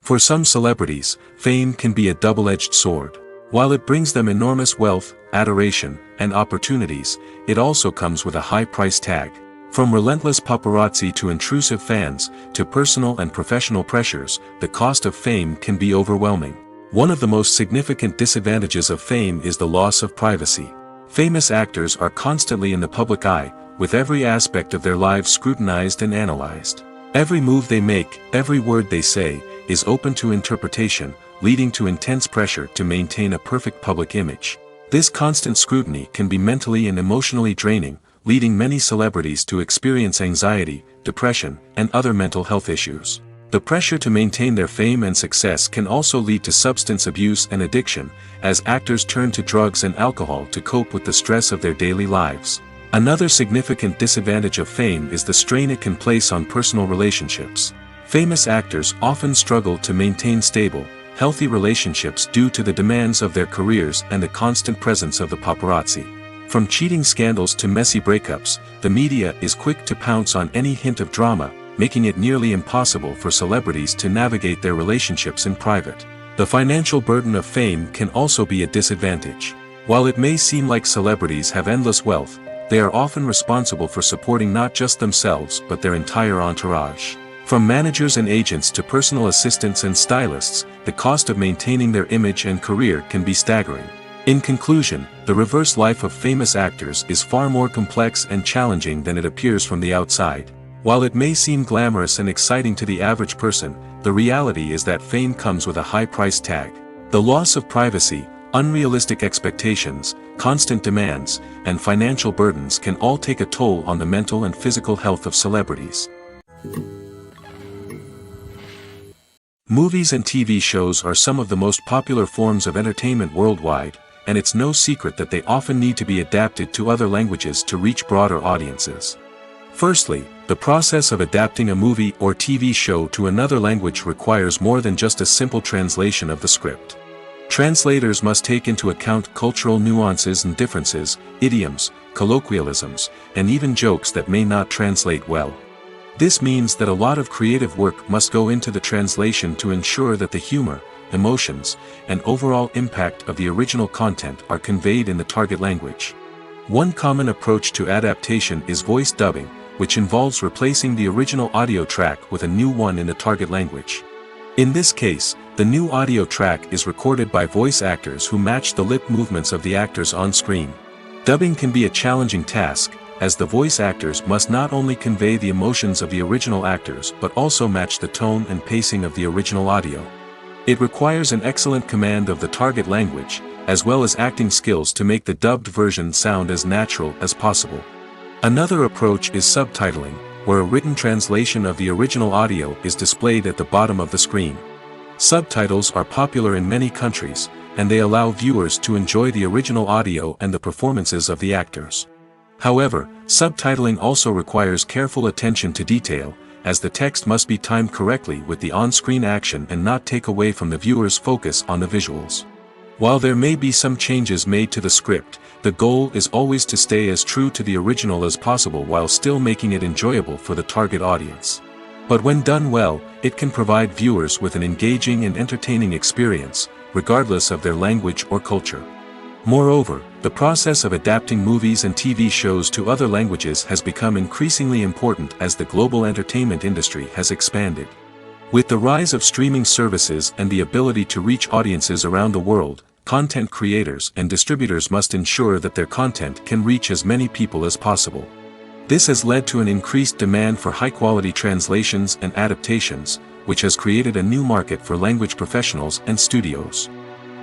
For some celebrities, fame can be a double-edged sword. While it brings them enormous wealth, adoration, and opportunities, it also comes with a high price tag. From relentless paparazzi to intrusive fans, to personal and professional pressures, the cost of fame can be overwhelming. One of the most significant disadvantages of fame is the loss of privacy. Famous actors are constantly in the public eye, with every aspect of their lives scrutinized and analyzed. Every move they make, every word they say, is open to interpretation, leading to intense pressure to maintain a perfect public image. This constant scrutiny can be mentally and emotionally draining, leading many celebrities to experience anxiety, depression, and other mental health issues. The pressure to maintain their fame and success can also lead to substance abuse and addiction, as actors turn to drugs and alcohol to cope with the stress of their daily lives. Another significant disadvantage of fame is the strain it can place on personal relationships. Famous actors often struggle to maintain stable, healthy relationships due to the demands of their careers and the constant presence of the paparazzi. From cheating scandals to messy breakups, the media is quick to pounce on any hint of drama, making it nearly impossible for celebrities to navigate their relationships in private. The financial burden of fame can also be a disadvantage. While it may seem like celebrities have endless wealth, they are often responsible for supporting not just themselves but their entire entourage. From managers and agents to personal assistants and stylists, the cost of maintaining their image and career can be staggering. In conclusion, the reverse life of famous actors is far more complex and challenging than it appears from the outside. While it may seem glamorous and exciting to the average person, the reality is that fame comes with a high price tag. The loss of privacy, unrealistic expectations, constant demands, and financial burdens can all take a toll on the mental and physical health of celebrities. Movies and TV shows are some of the most popular forms of entertainment worldwide, and it's no secret that they often need to be adapted to other languages to reach broader audiences. Firstly, the process of adapting a movie or TV show to another language requires more than just a simple translation of the script. Translators must take into account cultural nuances and differences, idioms, colloquialisms, and even jokes that may not translate well. This means that a lot of creative work must go into the translation to ensure that the humor, emotions, and overall impact of the original content are conveyed in the target language. One common approach to adaptation is voice dubbing, which involves replacing the original audio track with a new one in the target language. In this case, the new audio track is recorded by voice actors who match the lip movements of the actors on screen. Dubbing can be a challenging task, as the voice actors must not only convey the emotions of the original actors but also match the tone and pacing of the original audio. It requires an excellent command of the target language, as well as acting skills to make the dubbed version sound as natural as possible. Another approach is subtitling, where a written translation of the original audio is displayed at the bottom of the screen. Subtitles are popular in many countries, and they allow viewers to enjoy the original audio and the performances of the actors. However, subtitling also requires careful attention to detail, as the text must be timed correctly with the on-screen action and not take away from the viewer's focus on the visuals. While there may be some changes made to the script, the goal is always to stay as true to the original as possible while still making it enjoyable for the target audience. But when done well, it can provide viewers with an engaging and entertaining experience, regardless of their language or culture. Moreover, the process of adapting movies and TV shows to other languages has become increasingly important as the global entertainment industry has expanded. With the rise of streaming services and the ability to reach audiences around the world, content creators and distributors must ensure that their content can reach as many people as possible. This has led to an increased demand for high-quality translations and adaptations, which has created a new market for language professionals and studios.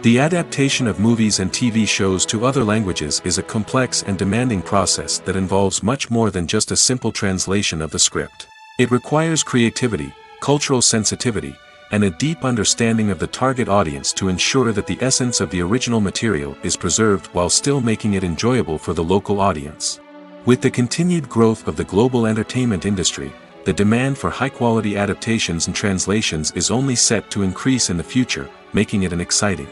The adaptation of movies and TV shows to other languages is a complex and demanding process that involves much more than just a simple translation of the script. It requires creativity, cultural sensitivity, and a deep understanding of the target audience to ensure that the essence of the original material is preserved while still making it enjoyable for the local audience. With the continued growth of the global entertainment industry, the demand for high-quality adaptations and translations is only set to increase in the future, making it an exciting.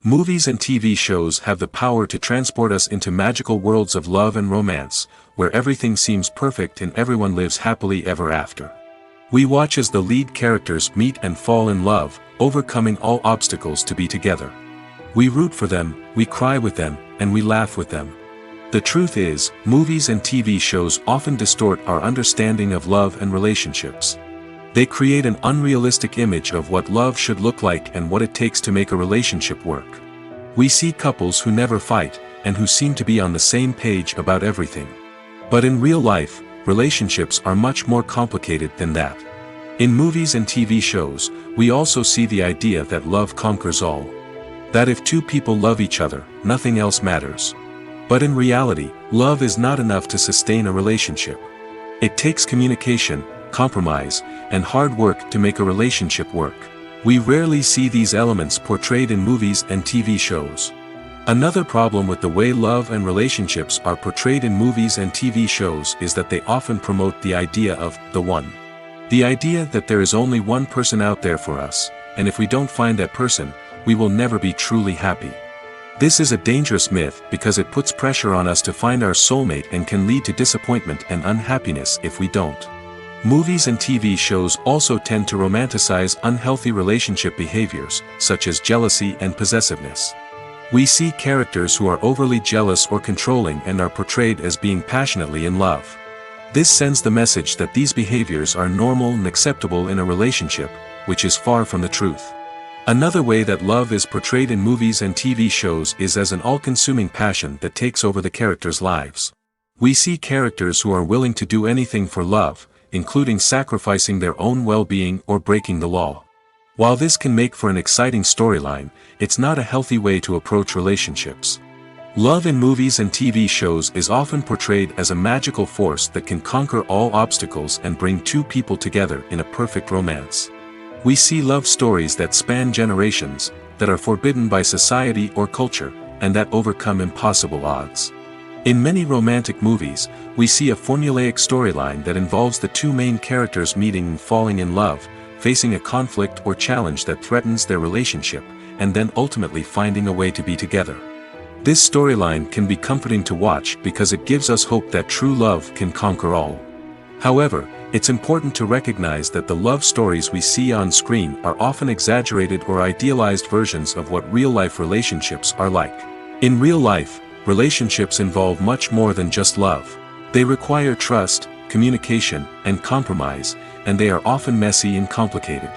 Movies and TV shows have the power to transport us into magical worlds of love and romance, where everything seems perfect and everyone lives happily ever after. We watch as the lead characters meet and fall in love, overcoming all obstacles to be together. We root for them, we cry with them, and we laugh with them. The truth is, movies and TV shows often distort our understanding of love and relationships. They create an unrealistic image of what love should look like and what it takes to make a relationship work. We see couples who never fight, and who seem to be on the same page about everything. But in real life, relationships are much more complicated than that. In movies and TV shows, we also see the idea that love conquers all. That if two people love each other, nothing else matters. But in reality, love is not enough to sustain a relationship. It takes communication, compromise, and hard work to make a relationship work. We rarely see these elements portrayed in movies and TV shows. Another problem with the way love and relationships are portrayed in movies and TV shows is that they often promote the idea of the one. The idea that there is only one person out there for us, and if we don't find that person, we will never be truly happy. This is a dangerous myth because it puts pressure on us to find our soulmate and can lead to disappointment and unhappiness if we don't. Movies and TV shows also tend to romanticize unhealthy relationship behaviors, such as jealousy and possessiveness. We see characters who are overly jealous or controlling and are portrayed as being passionately in love. This sends the message that these behaviors are normal and acceptable in a relationship, which is far from the truth. Another way that love is portrayed in movies and TV shows is as an all-consuming passion that takes over the characters' lives. We see characters who are willing to do anything for love, including sacrificing their own well-being or breaking the law. While this can make for an exciting storyline, it's not a healthy way to approach relationships. Love in movies and TV shows is often portrayed as a magical force that can conquer all obstacles and bring two people together in a perfect romance. We see love stories that span generations, that are forbidden by society or culture, and that overcome impossible odds. In many romantic movies, we see a formulaic storyline that involves the two main characters meeting and falling in love, facing a conflict or challenge that threatens their relationship, and then ultimately finding a way to be together. This storyline can be comforting to watch because it gives us hope that true love can conquer all. However, it's important to recognize that the love stories we see on screen are often exaggerated or idealized versions of what real-life relationships are like. In real life, relationships involve much more than just love. They require trust, communication, and compromise, and they are often messy and complicated.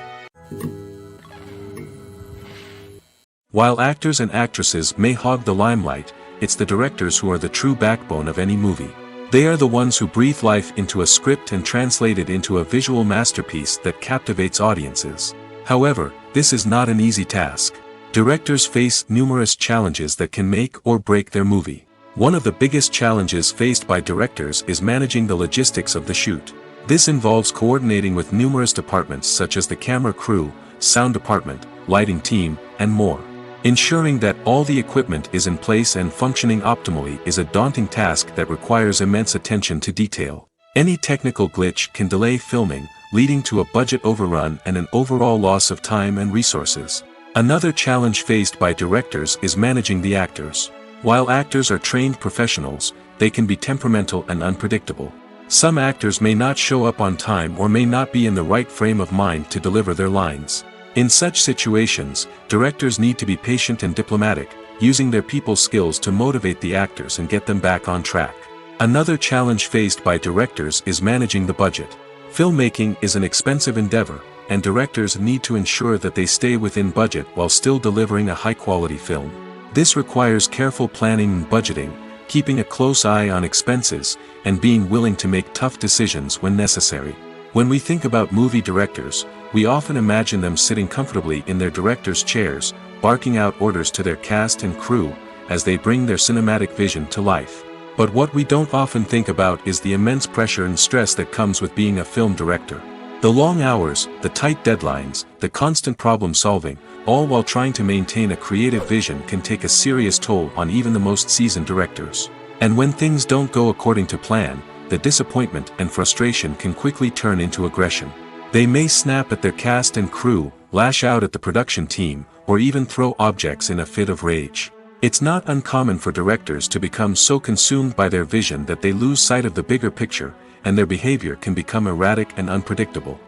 While actors and actresses may hog the limelight, it's the directors who are the true backbone of any movie. They are the ones who breathe life into a script and translate it into a visual masterpiece that captivates audiences. However, this is not an easy task. Directors face numerous challenges that can make or break their movie. One of the biggest challenges faced by directors is managing the logistics of the shoot. This involves coordinating with numerous departments such as the camera crew, sound department, lighting team, and more. Ensuring that all the equipment is in place and functioning optimally is a daunting task that requires immense attention to detail. Any technical glitch can delay filming, leading to a budget overrun and an overall loss of time and resources. Another challenge faced by directors is managing the actors. While actors are trained professionals, they can be temperamental and unpredictable. Some actors may not show up on time or may not be in the right frame of mind to deliver their lines. In such situations, directors need to be patient and diplomatic, using their people skills to motivate the actors and get them back on track. Another challenge faced by directors is managing the budget. Filmmaking is an expensive endeavor, and directors need to ensure that they stay within budget while still delivering a high-quality film. This requires careful planning and budgeting, keeping a close eye on expenses, and being willing to make tough decisions when necessary. When we think about movie directors, we often imagine them sitting comfortably in their director's chairs, barking out orders to their cast and crew, as they bring their cinematic vision to life. But what we don't often think about is the immense pressure and stress that comes with being a film director. The long hours, the tight deadlines, the constant problem solving, all while trying to maintain a creative vision can take a serious toll on even the most seasoned directors. And when things don't go according to plan, the disappointment and frustration can quickly turn into aggression. They may snap at their cast and crew, lash out at the production team, or even throw objects in a fit of rage. It's not uncommon for directors to become so consumed by their vision that they lose sight of the bigger picture, and their behavior can become erratic and unpredictable.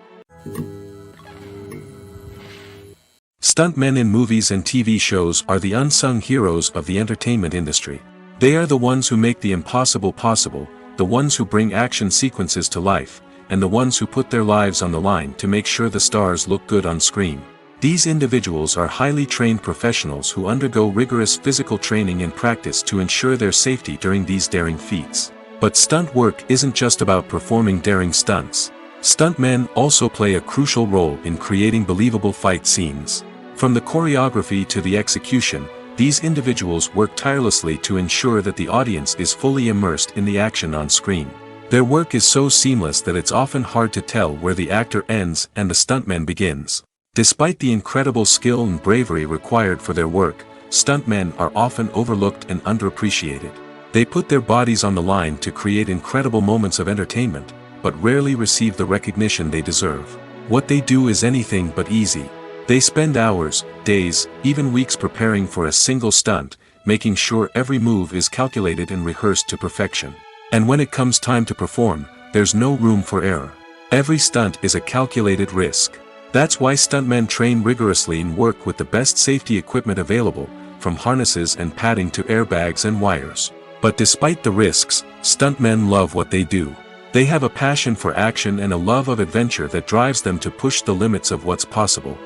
Stuntmen in movies and TV shows are the unsung heroes of the entertainment industry. They are the ones who make the impossible possible, the ones who bring action sequences to life, and the ones who put their lives on the line to make sure the stars look good on screen. These individuals are highly trained professionals who undergo rigorous physical training and practice to ensure their safety during these daring feats. But stunt work isn't just about performing daring stunts. Stuntmen also play a crucial role in creating believable fight scenes. From the choreography to the execution, these individuals work tirelessly to ensure that the audience is fully immersed in the action on screen. Their work is so seamless that it's often hard to tell where the actor ends and the stuntman begins. Despite the incredible skill and bravery required for their work, stuntmen are often overlooked and underappreciated. They put their bodies on the line to create incredible moments of entertainment, but rarely receive the recognition they deserve. What they do is anything but easy. They spend hours, days, even weeks preparing for a single stunt, making sure every move is calculated and rehearsed to perfection. And when it comes time to perform, there's no room for error. Every stunt is a calculated risk. That's why stuntmen train rigorously and work with the best safety equipment available, from harnesses and padding to airbags and wires. But despite the risks, stuntmen love what they do. They have a passion for action and a love of adventure that drives them to push the limits of what's possible.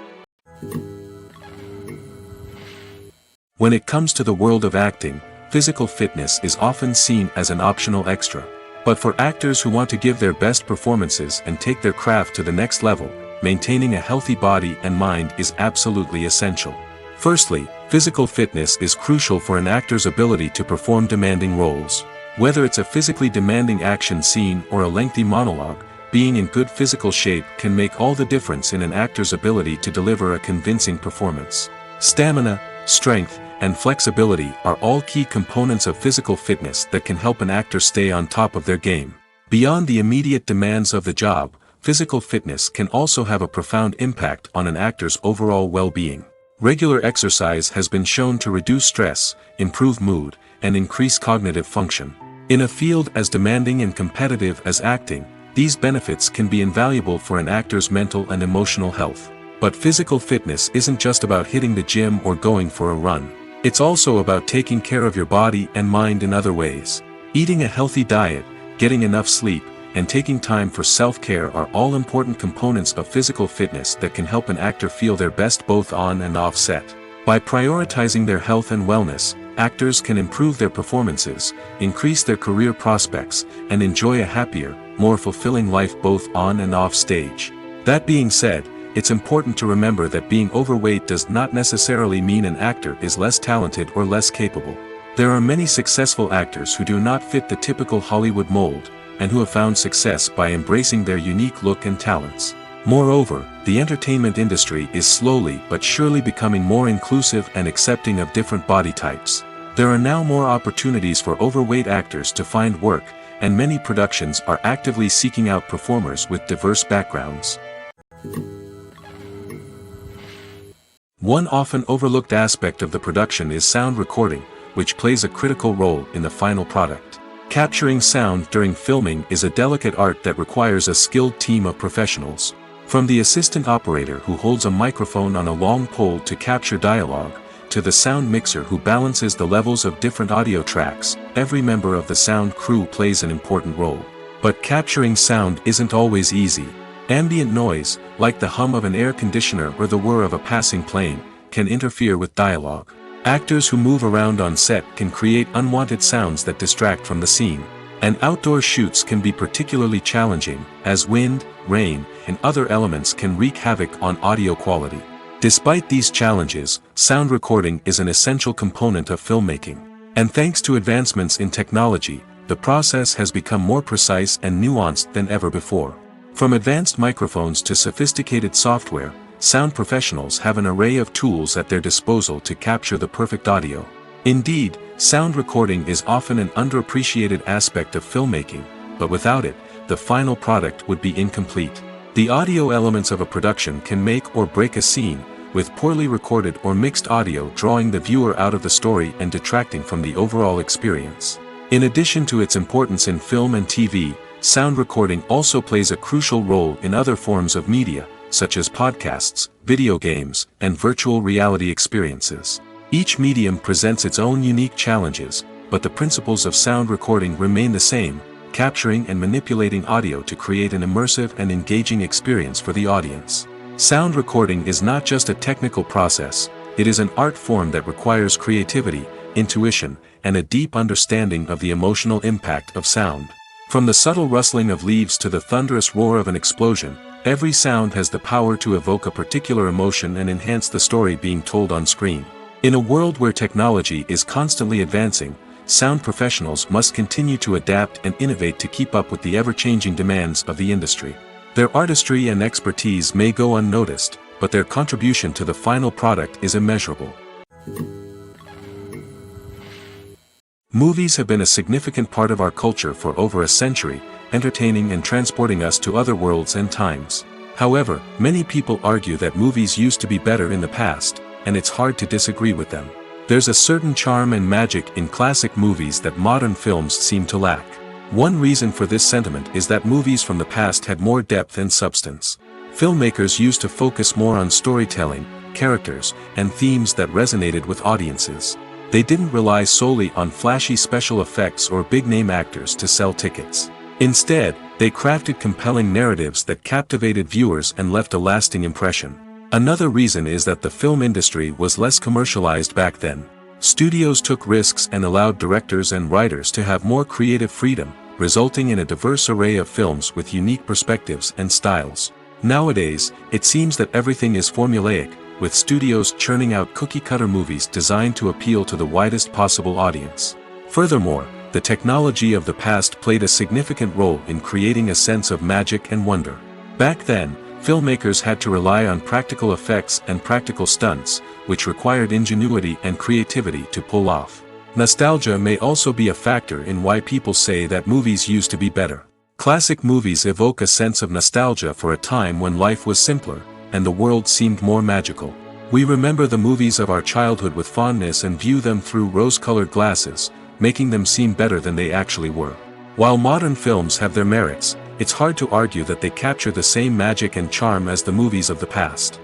When it comes to the world of acting, physical fitness is often seen as an optional extra. But for actors who want to give their best performances and take their craft to the next level, maintaining a healthy body and mind is absolutely essential. Firstly, physical fitness is crucial for an actor's ability to perform demanding roles. Whether it's a physically demanding action scene or a lengthy monologue, being in good physical shape can make all the difference in an actor's ability to deliver a convincing performance. Stamina, strength, and flexibility are all key components of physical fitness that can help an actor stay on top of their game. Beyond the immediate demands of the job, physical fitness can also have a profound impact on an actor's overall well-being. Regular exercise has been shown to reduce stress, improve mood, and increase cognitive function. In a field as demanding and competitive as acting, these benefits can be invaluable for an actor's mental and emotional health. But physical fitness isn't just about hitting the gym or going for a run. It's also about taking care of your body and mind in other ways. Eating a healthy diet, getting enough sleep, and taking time for self-care are all important components of physical fitness that can help an actor feel their best both on and off set. By prioritizing their health and wellness, actors can improve their performances, increase their career prospects, and enjoy a happier, more fulfilling life both on and off stage. That being said, it's important to remember that being overweight does not necessarily mean an actor is less talented or less capable. There are many successful actors who do not fit the typical Hollywood mold, and who have found success by embracing their unique look and talents. Moreover, the entertainment industry is slowly but surely becoming more inclusive and accepting of different body types. There are now more opportunities for overweight actors to find work, and many productions are actively seeking out performers with diverse backgrounds. One often overlooked aspect of the production is sound recording, which plays a critical role in the final product. Capturing sound during filming is a delicate art that requires a skilled team of professionals. From the assistant operator who holds a microphone on a long pole to capture dialogue, to the sound mixer who balances the levels of different audio tracks, every member of the sound crew plays an important role. But capturing sound isn't always easy. Ambient noise, like the hum of an air conditioner or the whir of a passing plane, can interfere with dialogue. Actors who move around on set can create unwanted sounds that distract from the scene. And outdoor shoots can be particularly challenging, as wind, rain, and other elements can wreak havoc on audio quality. Despite these challenges, sound recording is an essential component of filmmaking. And thanks to advancements in technology, the process has become more precise and nuanced than ever before. From advanced microphones to sophisticated software, sound professionals have an array of tools at their disposal to capture the perfect audio. Indeed, sound recording is often an underappreciated aspect of filmmaking, but without it, the final product would be incomplete. The audio elements of a production can make or break a scene, with poorly recorded or mixed audio drawing the viewer out of the story and detracting from the overall experience. In addition to its importance in film and TV, sound recording also plays a crucial role in other forms of media, such as podcasts, video games, and virtual reality experiences. Each medium presents its own unique challenges, but the principles of sound recording remain the same, capturing and manipulating audio to create an immersive and engaging experience for the audience. Sound recording is not just a technical process, it is an art form that requires creativity, intuition, and a deep understanding of the emotional impact of sound. From the subtle rustling of leaves to the thunderous roar of an explosion, every sound has the power to evoke a particular emotion and enhance the story being told on screen. In a world where technology is constantly advancing, sound professionals must continue to adapt and innovate to keep up with the ever-changing demands of the industry. Their artistry and expertise may go unnoticed, but their contribution to the final product is immeasurable. Movies have been a significant part of our culture for over a century, entertaining and transporting us to other worlds and times. However, many people argue that movies used to be better in the past, and it's hard to disagree with them. There's a certain charm and magic in classic movies that modern films seem to lack. One reason for this sentiment is that movies from the past had more depth and substance. Filmmakers used to focus more on storytelling, characters, and themes that resonated with audiences. They didn't rely solely on flashy special effects or big-name actors to sell tickets. Instead, they crafted compelling narratives that captivated viewers and left a lasting impression. Another reason is that the film industry was less commercialized back then. Studios took risks and allowed directors and writers to have more creative freedom, resulting in a diverse array of films with unique perspectives and styles. Nowadays, it seems that everything is formulaic, with studios churning out cookie-cutter movies designed to appeal to the widest possible audience. Furthermore, the technology of the past played a significant role in creating a sense of magic and wonder. Back then, filmmakers had to rely on practical effects and practical stunts, which required ingenuity and creativity to pull off. Nostalgia may also be a factor in why people say that movies used to be better. Classic movies evoke a sense of nostalgia for a time when life was simpler, and the world seemed more magical. We remember the movies of our childhood with fondness and view them through rose-colored glasses, making them seem better than they actually were. While modern films have their merits, it's hard to argue that they capture the same magic and charm as the movies of the past.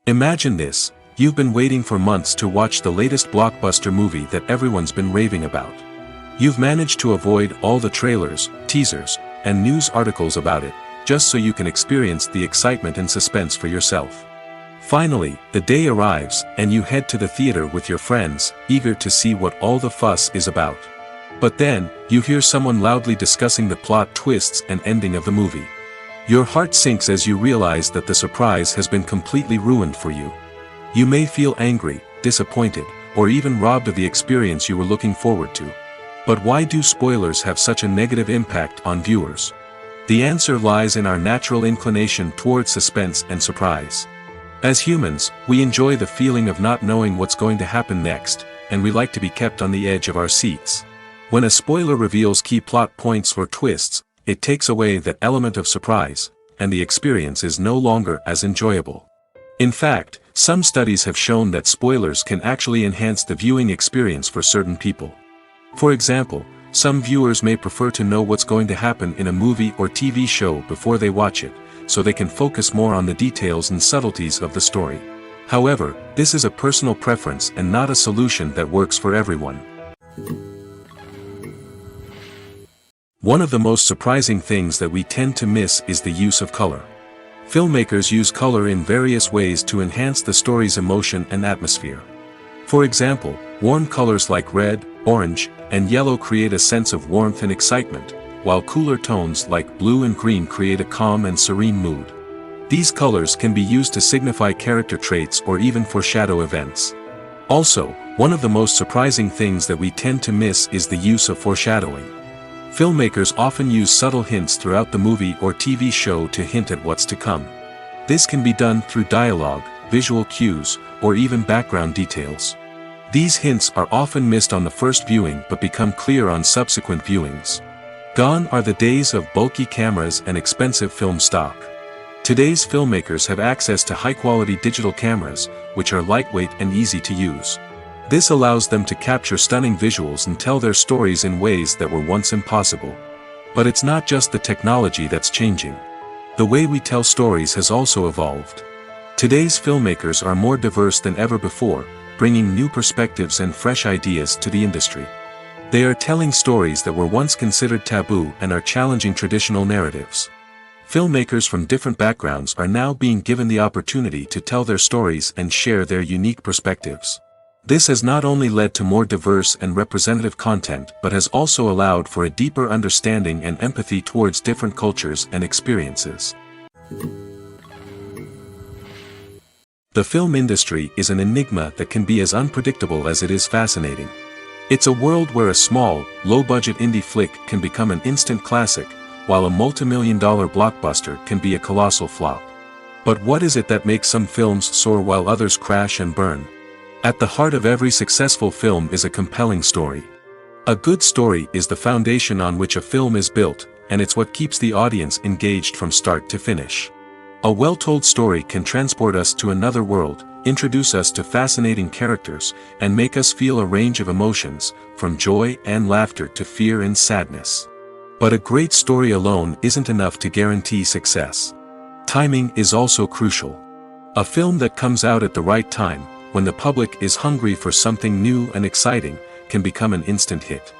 Imagine this: you've been waiting for months to watch the latest blockbuster movie that everyone's been raving about. You've managed to avoid all the trailers, teasers, and news articles about it, just so you can experience the excitement and suspense for yourself. Finally, the day arrives, and you head to the theater with your friends, eager to see what all the fuss is about. But then, you hear someone loudly discussing the plot twists and ending of the movie. Your heart sinks as you realize that the surprise has been completely ruined for you. You may feel angry, disappointed, or even robbed of the experience you were looking forward to. But why do spoilers have such a negative impact on viewers? The answer lies in our natural inclination towards suspense and surprise. As humans, we enjoy the feeling of not knowing what's going to happen next, and we like to be kept on the edge of our seats. When a spoiler reveals key plot points or twists, it takes away that element of surprise, and the experience is no longer as enjoyable. In fact, some studies have shown that spoilers can actually enhance the viewing experience for certain people. For example, some viewers may prefer to know what's going to happen in a movie or TV show before they watch it, so they can focus more on the details and subtleties of the story. However, this is a personal preference and not a solution that works for everyone. One of the most surprising things that we tend to miss is the use of color. Filmmakers use color in various ways to enhance the story's emotion and atmosphere. For example, warm colors like red, orange, and yellow create a sense of warmth and excitement, while cooler tones like blue and green create a calm and serene mood. These colors can be used to signify character traits or even foreshadow events. Also, one of the most surprising things that we tend to miss is the use of foreshadowing. Filmmakers often use subtle hints throughout the movie or TV show to hint at what's to come. This can be done through dialogue, visual cues, or even background details. These hints are often missed on the first viewing but become clear on subsequent viewings. Gone are the days of bulky cameras and expensive film stock. Today's filmmakers have access to high-quality digital cameras, which are lightweight and easy to use. This allows them to capture stunning visuals and tell their stories in ways that were once impossible. But it's not just the technology that's changing. The way we tell stories has also evolved. Today's filmmakers are more diverse than ever before, bringing new perspectives and fresh ideas to the industry. They are telling stories that were once considered taboo and are challenging traditional narratives. Filmmakers from different backgrounds are now being given the opportunity to tell their stories and share their unique perspectives. This has not only led to more diverse and representative content but has also allowed for a deeper understanding and empathy towards different cultures and experiences. The film industry is an enigma that can be as unpredictable as it is fascinating. It's a world where a small, low-budget indie flick can become an instant classic, while a multi-million-dollar blockbuster can be a colossal flop. But what is it that makes some films soar while others crash and burn? At the heart of every successful film is a compelling story. A good story is the foundation on which a film is built, and it's what keeps the audience engaged from start to finish. A well-told story can transport us to another world, introduce us to fascinating characters, and make us feel a range of emotions, from joy and laughter to fear and sadness. But a great story alone isn't enough to guarantee success. Timing is also crucial. A film that comes out at the right time, when the public is hungry for something new and exciting, can become an instant hit.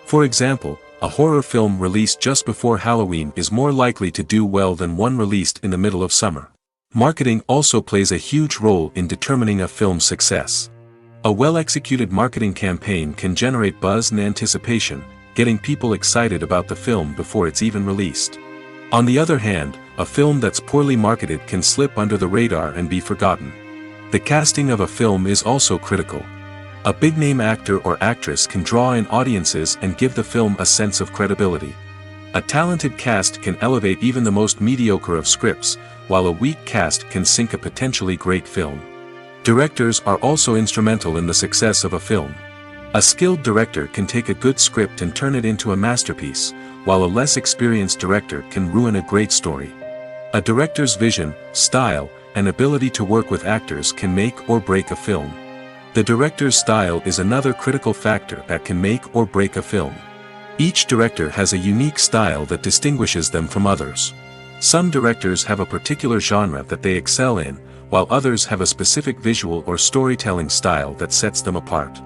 For example, a horror film released just before Halloween is more likely to do well than one released in the middle of summer. Marketing also plays a huge role in determining a film's success. A well-executed marketing campaign can generate buzz and anticipation, getting people excited about the film before it's even released. On the other hand, a film that's poorly marketed can slip under the radar and be forgotten. The casting of a film is also critical. A big-name actor or actress can draw in audiences and give the film a sense of credibility. A talented cast can elevate even the most mediocre of scripts, while a weak cast can sink a potentially great film. Directors are also instrumental in the success of a film. A skilled director can take a good script and turn it into a masterpiece, while a less experienced director can ruin a great story. A director's vision, style, and ability to work with actors can make or break a film. The director's style is another critical factor that can make or break a film. Each director has a unique style that distinguishes them from others. Some directors have a particular genre that they excel in, while others have a specific visual or storytelling style that sets them apart.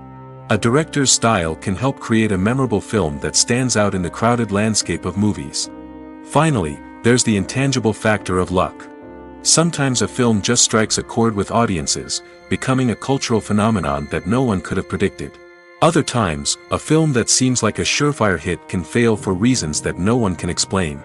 A director's style can help create a memorable film that stands out in the crowded landscape of movies. Finally, there's the intangible factor of luck. Sometimes a film just strikes a chord with audiences, becoming a cultural phenomenon that no one could have predicted. Other times, a film that seems like a surefire hit can fail for reasons that no one can explain.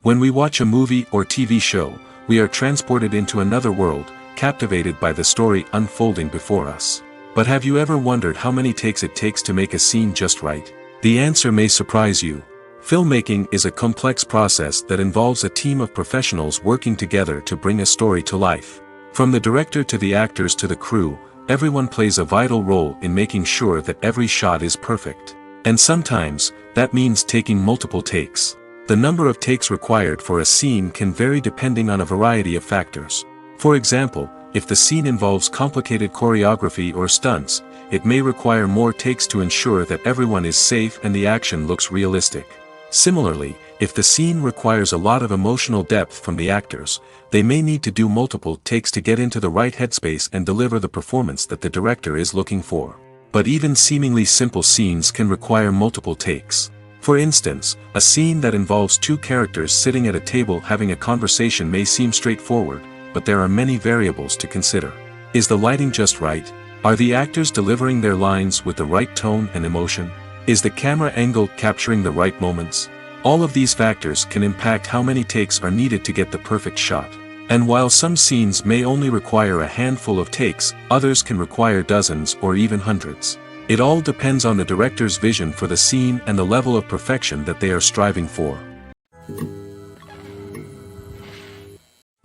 When we watch a movie or TV show, we are transported into another world, captivated by the story unfolding before us. But have you ever wondered how many takes it takes to make a scene just right? The answer may surprise you. Filmmaking is a complex process that involves a team of professionals working together to bring a story to life. From the director to the actors to the crew, everyone plays a vital role in making sure that every shot is perfect. And sometimes, that means taking multiple takes. The number of takes required for a scene can vary depending on a variety of factors. For example, if the scene involves complicated choreography or stunts, it may require more takes to ensure that everyone is safe and the action looks realistic. Similarly, if the scene requires a lot of emotional depth from the actors, they may need to do multiple takes to get into the right headspace and deliver the performance that the director is looking for. But even seemingly simple scenes can require multiple takes. For instance, a scene that involves two characters sitting at a table having a conversation may seem straightforward, but there are many variables to consider. Is the lighting just right? Are the actors delivering their lines with the right tone and emotion? Is the camera angle capturing the right moments? All of these factors can impact how many takes are needed to get the perfect shot. And while some scenes may only require a handful of takes, others can require dozens or even hundreds. It all depends on the director's vision for the scene and the level of perfection that they are striving for.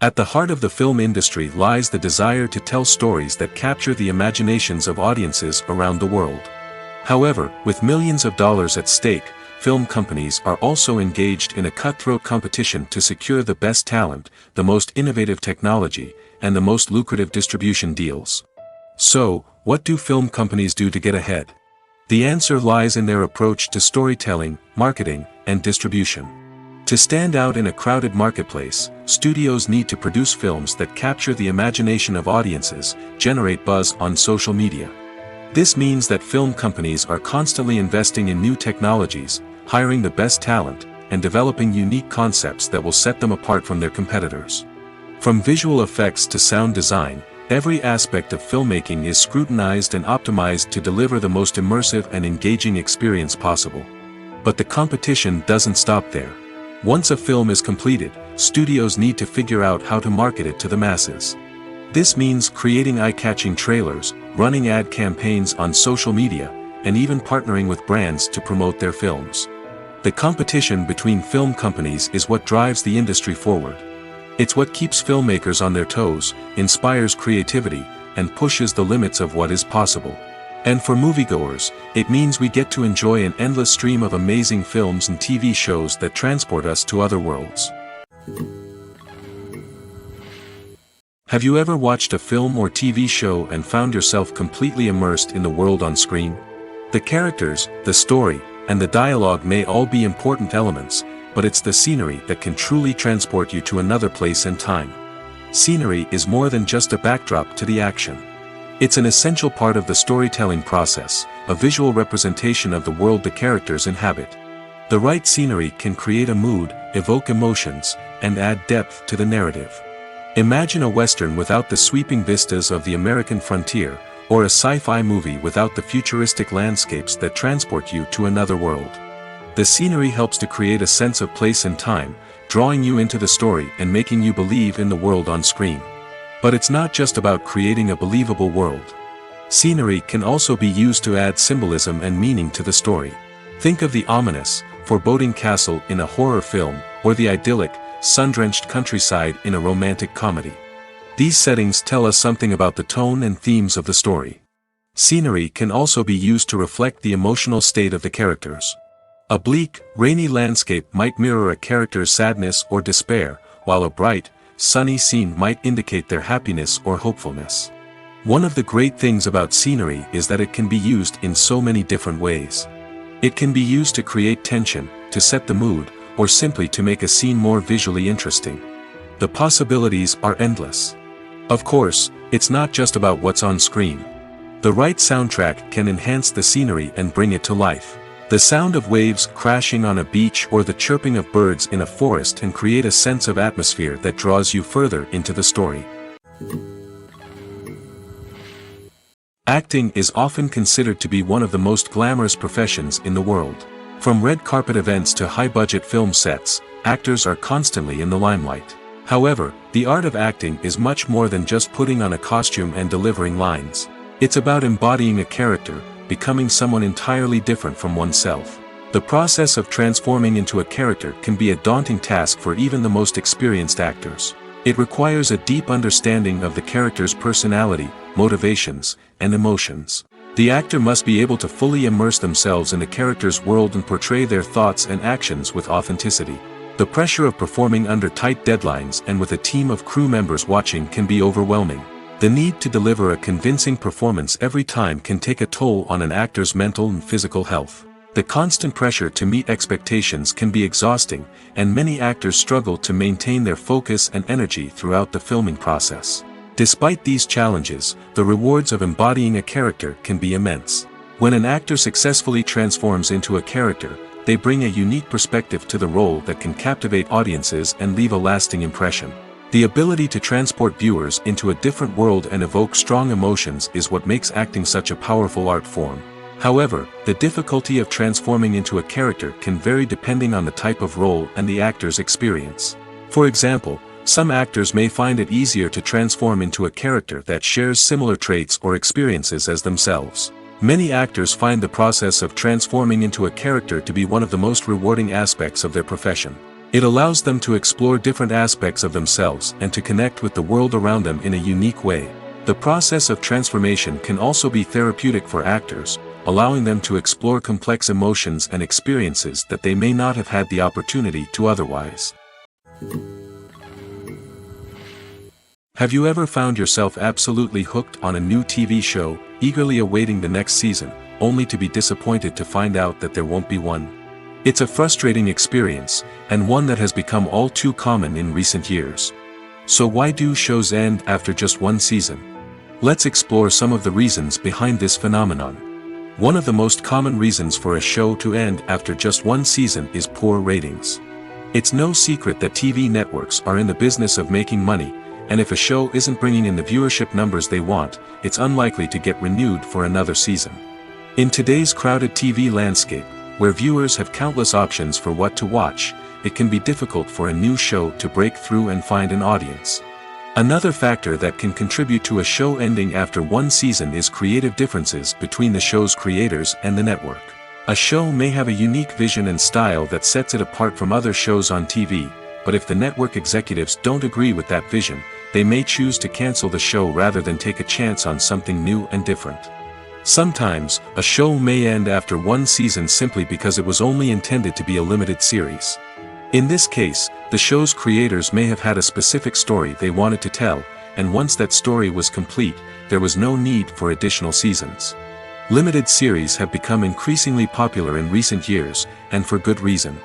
At the heart of the film industry lies the desire to tell stories that capture the imaginations of audiences around the world. However, with millions of dollars at stake, film companies are also engaged in a cutthroat competition to secure the best talent, the most innovative technology, and the most lucrative distribution deals. So, what do film companies do to get ahead? The answer lies in their approach to storytelling, marketing, and distribution. To stand out in a crowded marketplace, studios need to produce films that capture the imagination of audiences, generate buzz on social media. This means that film companies are constantly investing in new technologies, hiring the best talent, and developing unique concepts that will set them apart from their competitors. From visual effects to sound design, every aspect of filmmaking is scrutinized and optimized to deliver the most immersive and engaging experience possible. But the competition doesn't stop there. Once a film is completed, studios need to figure out how to market it to the masses. This means creating eye-catching trailers, running ad campaigns on social media, and even partnering with brands to promote their films. The competition between film companies is what drives the industry forward. It's what keeps filmmakers on their toes, inspires creativity, and pushes the limits of what is possible. And for moviegoers, it means we get to enjoy an endless stream of amazing films and TV shows that transport us to other worlds. Have you ever watched a film or TV show and found yourself completely immersed in the world on screen? The characters, the story, and the dialogue may all be important elements, but it's the scenery that can truly transport you to another place and time. Scenery is more than just a backdrop to the action. It's an essential part of the storytelling process, a visual representation of the world the characters inhabit. The right scenery can create a mood, evoke emotions, and add depth to the narrative. Imagine a Western without the sweeping vistas of the American frontier, or a sci-fi movie without the futuristic landscapes that transport you to another world. The scenery helps to create a sense of place and time, drawing you into the story and making you believe in the world on screen. But it's not just about creating a believable world. Scenery can also be used to add symbolism and meaning to the story. Think of the ominous, foreboding castle in a horror film, or the idyllic, sun-drenched countryside in a romantic comedy. These settings tell us something about the tone and themes of the story. Scenery can also be used to reflect the emotional state of the characters. A bleak, rainy landscape might mirror a character's sadness or despair, while a bright, sunny scene might indicate their happiness or hopefulness. One of the great things about scenery is that it can be used in so many different ways. It can be used to create tension, to set the mood, or simply to make a scene more visually interesting. The possibilities are endless. Of course, it's not just about what's on screen. The right soundtrack can enhance the scenery and bring it to life. The sound of waves crashing on a beach or the chirping of birds in a forest can create a sense of atmosphere that draws you further into the story. Acting is often considered to be one of the most glamorous professions in the world. From red carpet events to high-budget film sets, actors are constantly in the limelight. However, the art of acting is much more than just putting on a costume and delivering lines. It's about embodying a character, becoming someone entirely different from oneself. The process of transforming into a character can be a daunting task for even the most experienced actors. It requires a deep understanding of the character's personality, motivations, and emotions. The actor must be able to fully immerse themselves in the character's world and portray their thoughts and actions with authenticity. The pressure of performing under tight deadlines and with a team of crew members watching can be overwhelming. The need to deliver a convincing performance every time can take a toll on an actor's mental and physical health. The constant pressure to meet expectations can be exhausting, and many actors struggle to maintain their focus and energy throughout the filming process. Despite these challenges, the rewards of embodying a character can be immense. When an actor successfully transforms into a character, they bring a unique perspective to the role that can captivate audiences and leave a lasting impression. The ability to transport viewers into a different world and evoke strong emotions is what makes acting such a powerful art form. However, the difficulty of transforming into a character can vary depending on the type of role and the actor's experience. For example, some actors may find it easier to transform into a character that shares similar traits or experiences as themselves. Many actors find the process of transforming into a character to be one of the most rewarding aspects of their profession. It allows them to explore different aspects of themselves and to connect with the world around them in a unique way. The process of transformation can also be therapeutic for actors, allowing them to explore complex emotions and experiences that they may not have had the opportunity to otherwise. Have you ever found yourself absolutely hooked on a new TV show, eagerly awaiting the next season, only to be disappointed to find out that there won't be one? It's a frustrating experience, and one that has become all too common in recent years. So why do shows end after just one season? Let's explore some of the reasons behind this phenomenon. One of the most common reasons for a show to end after just one season is poor ratings. It's no secret that TV networks are in the business of making money, and if a show isn't bringing in the viewership numbers they want, it's unlikely to get renewed for another season. In today's crowded TV landscape, where viewers have countless options for what to watch, it can be difficult for a new show to break through and find an audience. Another factor that can contribute to a show ending after one season is creative differences between the show's creators and the network. A show may have a unique vision and style that sets it apart from other shows on TV, but if the network executives don't agree with that vision, they may choose to cancel the show rather than take a chance on something new and different. Sometimes, a show may end after one season simply because it was only intended to be a limited series. In this case, the show's creators may have had a specific story they wanted to tell, and once that story was complete, there was no need for additional seasons. Limited series have become increasingly popular in recent years, and for good reason.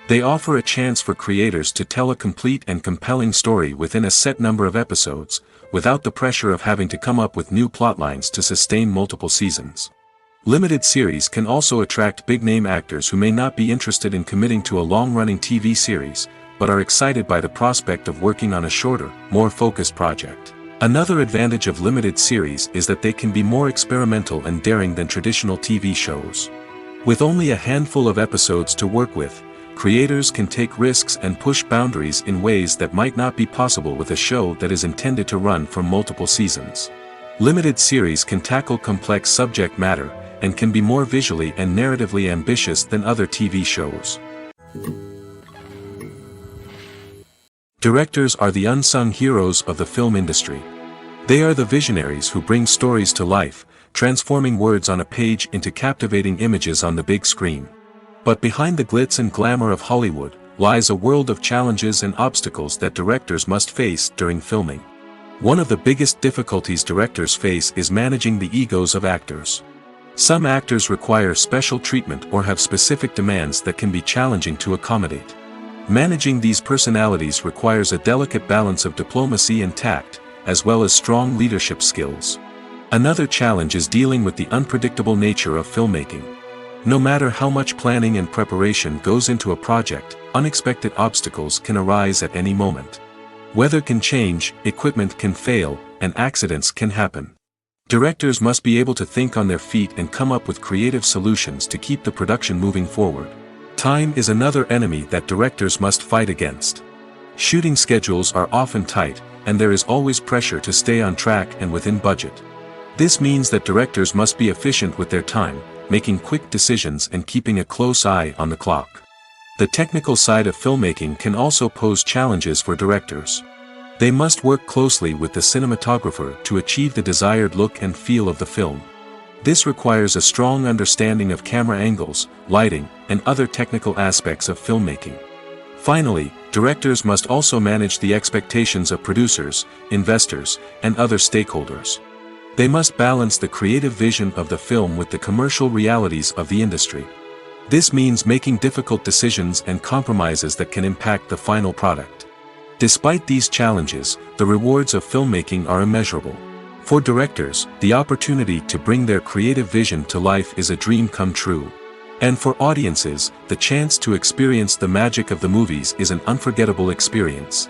They offer a chance for creators to tell a complete and compelling story within a set number of episodes, without the pressure of having to come up with new plotlines to sustain multiple seasons. Limited series can also attract big-name actors who may not be interested in committing to a long-running TV series, but are excited by the prospect of working on a shorter, more focused project. Another advantage of limited series is that they can be more experimental and daring than traditional TV shows. With only a handful of episodes to work with, creators can take risks and push boundaries in ways that might not be possible with a show that is intended to run for multiple seasons. Limited series can tackle complex subject matter, and can be more visually and narratively ambitious than other TV shows. Directors are the unsung heroes of the film industry. They are the visionaries who bring stories to life, transforming words on a page into captivating images on the big screen. But behind the glitz and glamour of Hollywood, lies a world of challenges and obstacles that directors must face during filming. One of the biggest difficulties directors face is managing the egos of actors. Some actors require special treatment or have specific demands that can be challenging to accommodate. Managing these personalities requires a delicate balance of diplomacy and tact, as well as strong leadership skills. Another challenge is dealing with the unpredictable nature of filmmaking. No matter how much planning and preparation goes into a project, unexpected obstacles can arise at any moment. Weather can change, equipment can fail, and accidents can happen. Directors must be able to think on their feet and come up with creative solutions to keep the production moving forward. Time is another enemy that directors must fight against. Shooting schedules are often tight, and there is always pressure to stay on track and within budget. This means that directors must be efficient with their time, making quick decisions and keeping a close eye on the clock. The technical side of filmmaking can also pose challenges for directors. They must work closely with the cinematographer to achieve the desired look and feel of the film. This requires a strong understanding of camera angles, lighting, and other technical aspects of filmmaking. Finally, directors must also manage the expectations of producers, investors, and other stakeholders. They must balance the creative vision of the film with the commercial realities of the industry. This means making difficult decisions and compromises that can impact the final product. Despite these challenges, the rewards of filmmaking are immeasurable. For directors, the opportunity to bring their creative vision to life is a dream come true. And for audiences, the chance to experience the magic of the movies is an unforgettable experience.